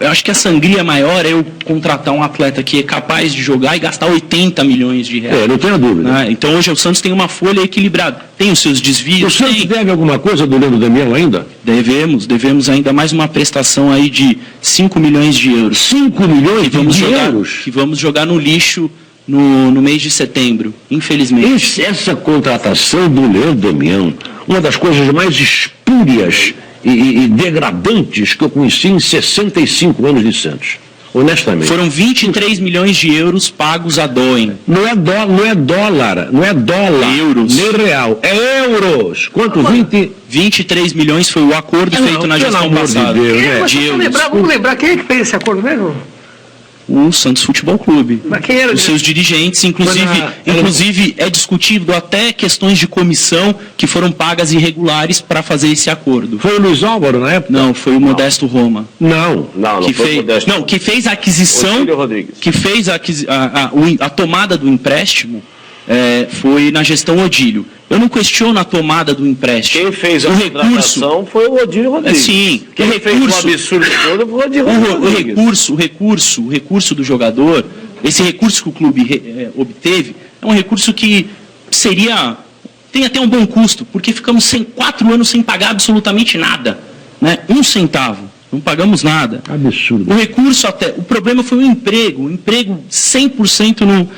Eu acho que a sangria maior é eu contratar um atleta que é capaz de jogar e gastar 80 milhões de reais. Não tenho dúvida. Né? Então hoje o Santos tem uma folha equilibrada. Tem os seus desvios. O Santos deve alguma coisa do Leandro Damião ainda? Devemos ainda mais uma prestação aí de 5 milhões de euros. 5 milhões de euros? Que vamos jogar no lixo no mês de setembro, infelizmente. Essa contratação do Leandro Damião, uma das coisas mais espúrias e degradantes que eu conheci em 65 anos de Santos, honestamente. Foram 23 milhões de euros pagos a Doen. Não é dólar, Euros. Nem real, é euros. Quanto? 23 milhões foi o acordo feito na gestão passada. Vamos lembrar quem é que fez esse acordo mesmo? O Santos Futebol Clube. Os seus dirigentes, inclusive é discutido até questões de comissão que foram pagas irregulares para fazer esse acordo. Foi o Luiz Álvaro na época? Não, foi o Modesto Roma. Não foi o Modesto. Não, que fez a aquisição, que fez a tomada do empréstimo, foi na gestão Odílio. Eu não questiono a tomada do empréstimo. Quem fez a contratação foi o Odílio Rodrigues. Sim. Quem fez o absurdo todo foi o Odílio Rodrigues. O recurso do jogador, esse recurso que o clube obteve, é um recurso que tem até um bom custo, porque ficamos 4 anos sem pagar absolutamente nada. Né? 1 centavo. Não pagamos nada. Absurdo. O recurso o problema foi o emprego 100% no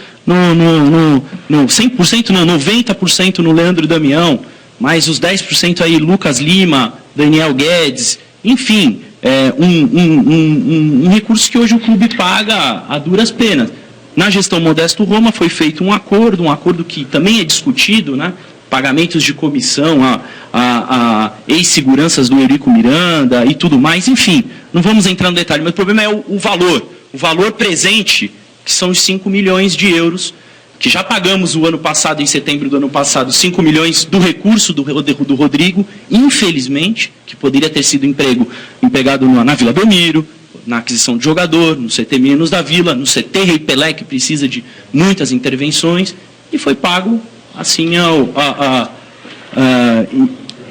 90% no Leandro Damião, mais os 10% aí Lucas Lima, Daniel Guedes, enfim, um recurso que hoje o clube paga a duras penas. Na gestão Modesto Roma foi feito um acordo que também é discutido, né? Pagamentos de comissão a ex-seguranças do Eurico Miranda e tudo mais, enfim, não vamos entrar no detalhe, mas o problema é o valor presente, que são os 5 milhões de euros, que já pagamos o ano passado, em setembro do ano passado, 5 milhões do recurso do Rodrigo, infelizmente, que poderia ter sido empregado na Vila Belmiro, na aquisição de jogador, no CT Meninos da Vila, no CT Rei Pelé, que precisa de muitas intervenções, e foi pago, assim,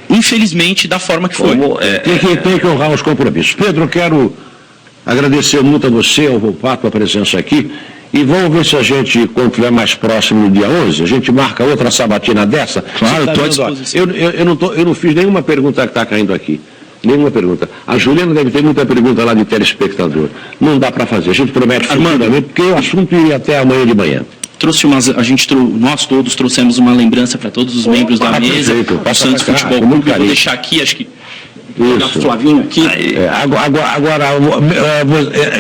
infelizmente, da forma que foi. Tem que honrar os compromissos. Pedro, eu quero agradecer muito a você, ao Volpato, a presença aqui, e vamos ver se a gente, quando estiver mais próximo no dia 11, a gente marca outra sabatina dessa. Claro, estou à disposição. Eu não fiz nenhuma pergunta que está caindo aqui. Nenhuma pergunta. A Juliana deve ter muita pergunta lá de telespectador. Não dá para fazer. A gente promete futuramente, porque o assunto iria até amanhã de manhã. nós todos trouxemos uma lembrança para todos os membros da mesa. O Santos Futebol Clube, eu vou deixar aqui, acho que o Flavinho aqui. Agora,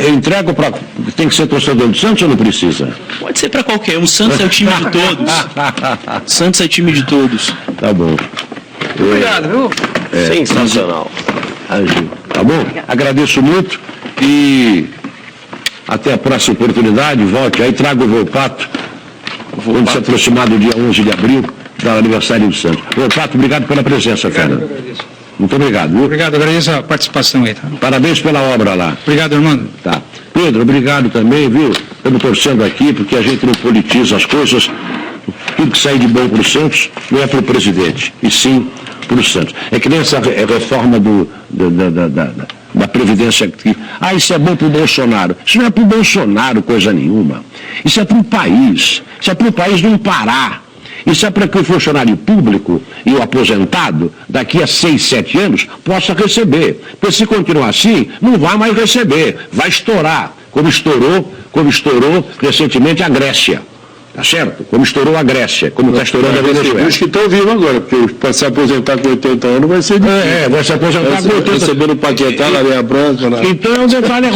eu entrego para. Tem que ser torcedor do Santos ou não precisa? Pode ser para qualquer um. O Santos é o time de todos. Santos é o time de todos. Tá bom. Obrigado, viu? Sensacional. Tá bom? Agradeço muito e até a próxima oportunidade. Volte aí, trago o Volpato. Quando se aproximar do dia 11 de abril, do aniversário do Santos. Volpato, obrigado pela presença, Fernando. Muito obrigado, viu? Obrigado, agradeço a participação aí. Tá? Parabéns pela obra lá. Obrigado, irmão. Tá. Pedro, obrigado também, viu? Estamos torcendo aqui, porque a gente não politiza as coisas. Tudo que sai de bom para o Santos não é para o presidente, e sim para o Santos. É que nem essa reforma da Previdência aqui. Isso é bom para o Bolsonaro. Isso não é para o Bolsonaro coisa nenhuma. Isso é para o país. Isso é para o país não parar. Isso é para que o funcionário público e o aposentado, daqui a 6, 7 anos, possa receber. Porque se continuar assim, não vai mais receber. Vai estourar, como estourou recentemente a Grécia. Tá certo? Como estourou a Grécia, como está estourando a Venezuela. Os que estão vivos agora, porque para se aposentar com 80 anos vai ser difícil. Vai se aposentar com 80 anos. Recebendo Paquetá, na Linha Branca. Então o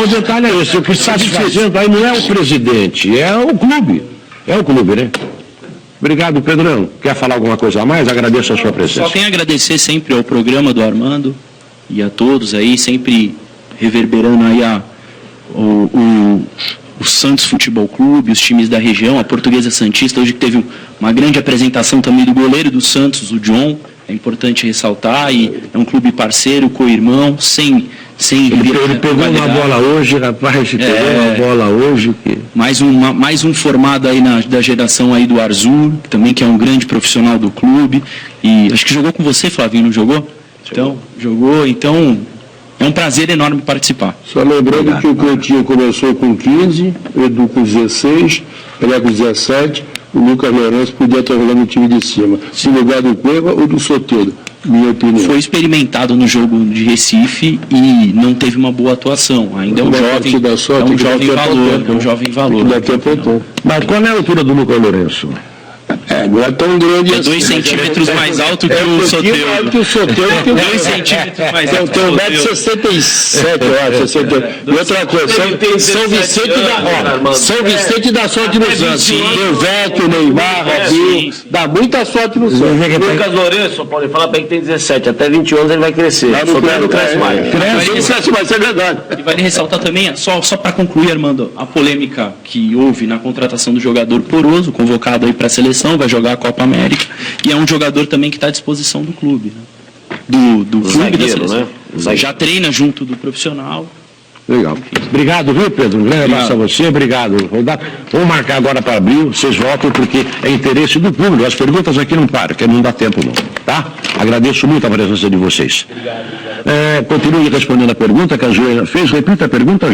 detalhe é esse. O que está se fazendo aí não é o presidente, é o clube. É o clube, né? Obrigado, Pedrão. Quer falar alguma coisa a mais? Agradeço a sua presença. Só tenho a agradecer sempre ao programa do Armando e a todos aí, sempre reverberando aí o Santos Futebol Clube, os times da região, a Portuguesa Santista, hoje que teve uma grande apresentação também do goleiro do Santos, o John, é importante ressaltar, e é um clube parceiro, co-irmão, sem ele pegou uma bola hoje, rapaz, pegou uma bola hoje. Mais um formado aí da geração aí do Arzur, também que é um grande profissional do clube, e acho que jogou com você, Flavinho, não jogou? Então, jogou, então é um prazer enorme participar. Só lembrando que o Coutinho começou com 15, o Edu com 16, Pelé com 17, o Lucas Lourenço podia estar jogando no time de cima, no lugar do Cueva ou do Soteldo. Minha opinião. Foi experimentado no jogo de Recife e não teve uma boa atuação. Ainda é um jovem valor. Mas qual é a altura do Lucas Lourenço? Não é tão grande assim. 2 centímetros mais alto que o Soteldo. 2 centímetros mais alto que o Soteldo. 1,67 m, eu acho. 68. E outra coisa, São Vicente dá sorte no Santos. Deu Vecchio, Neymar, Robinho, dá muita sorte no Santos. Lucas Lourenço, pode falar para ele que tem 17, até 20 anos ele vai crescer. O Soteldo cresce mais. Cresce mais, é verdade. E vale ressaltar também, só para concluir, Armando, a polêmica que houve na contratação do jogador Poroso, convocado aí para a seleção, vai jogar a Copa América, e é um jogador também que está à disposição do clube, né? do clube da seleção. Né? Já treina junto do profissional. Legal. Obrigado, viu, Pedro? Um grande abraço a você, obrigado. Vamos marcar agora para abril, vocês voltam, porque é interesse do público. As perguntas aqui não param, que não dá tempo não, tá? Agradeço muito a presença de vocês. Continue respondendo a pergunta que a Joana fez. Repita a pergunta.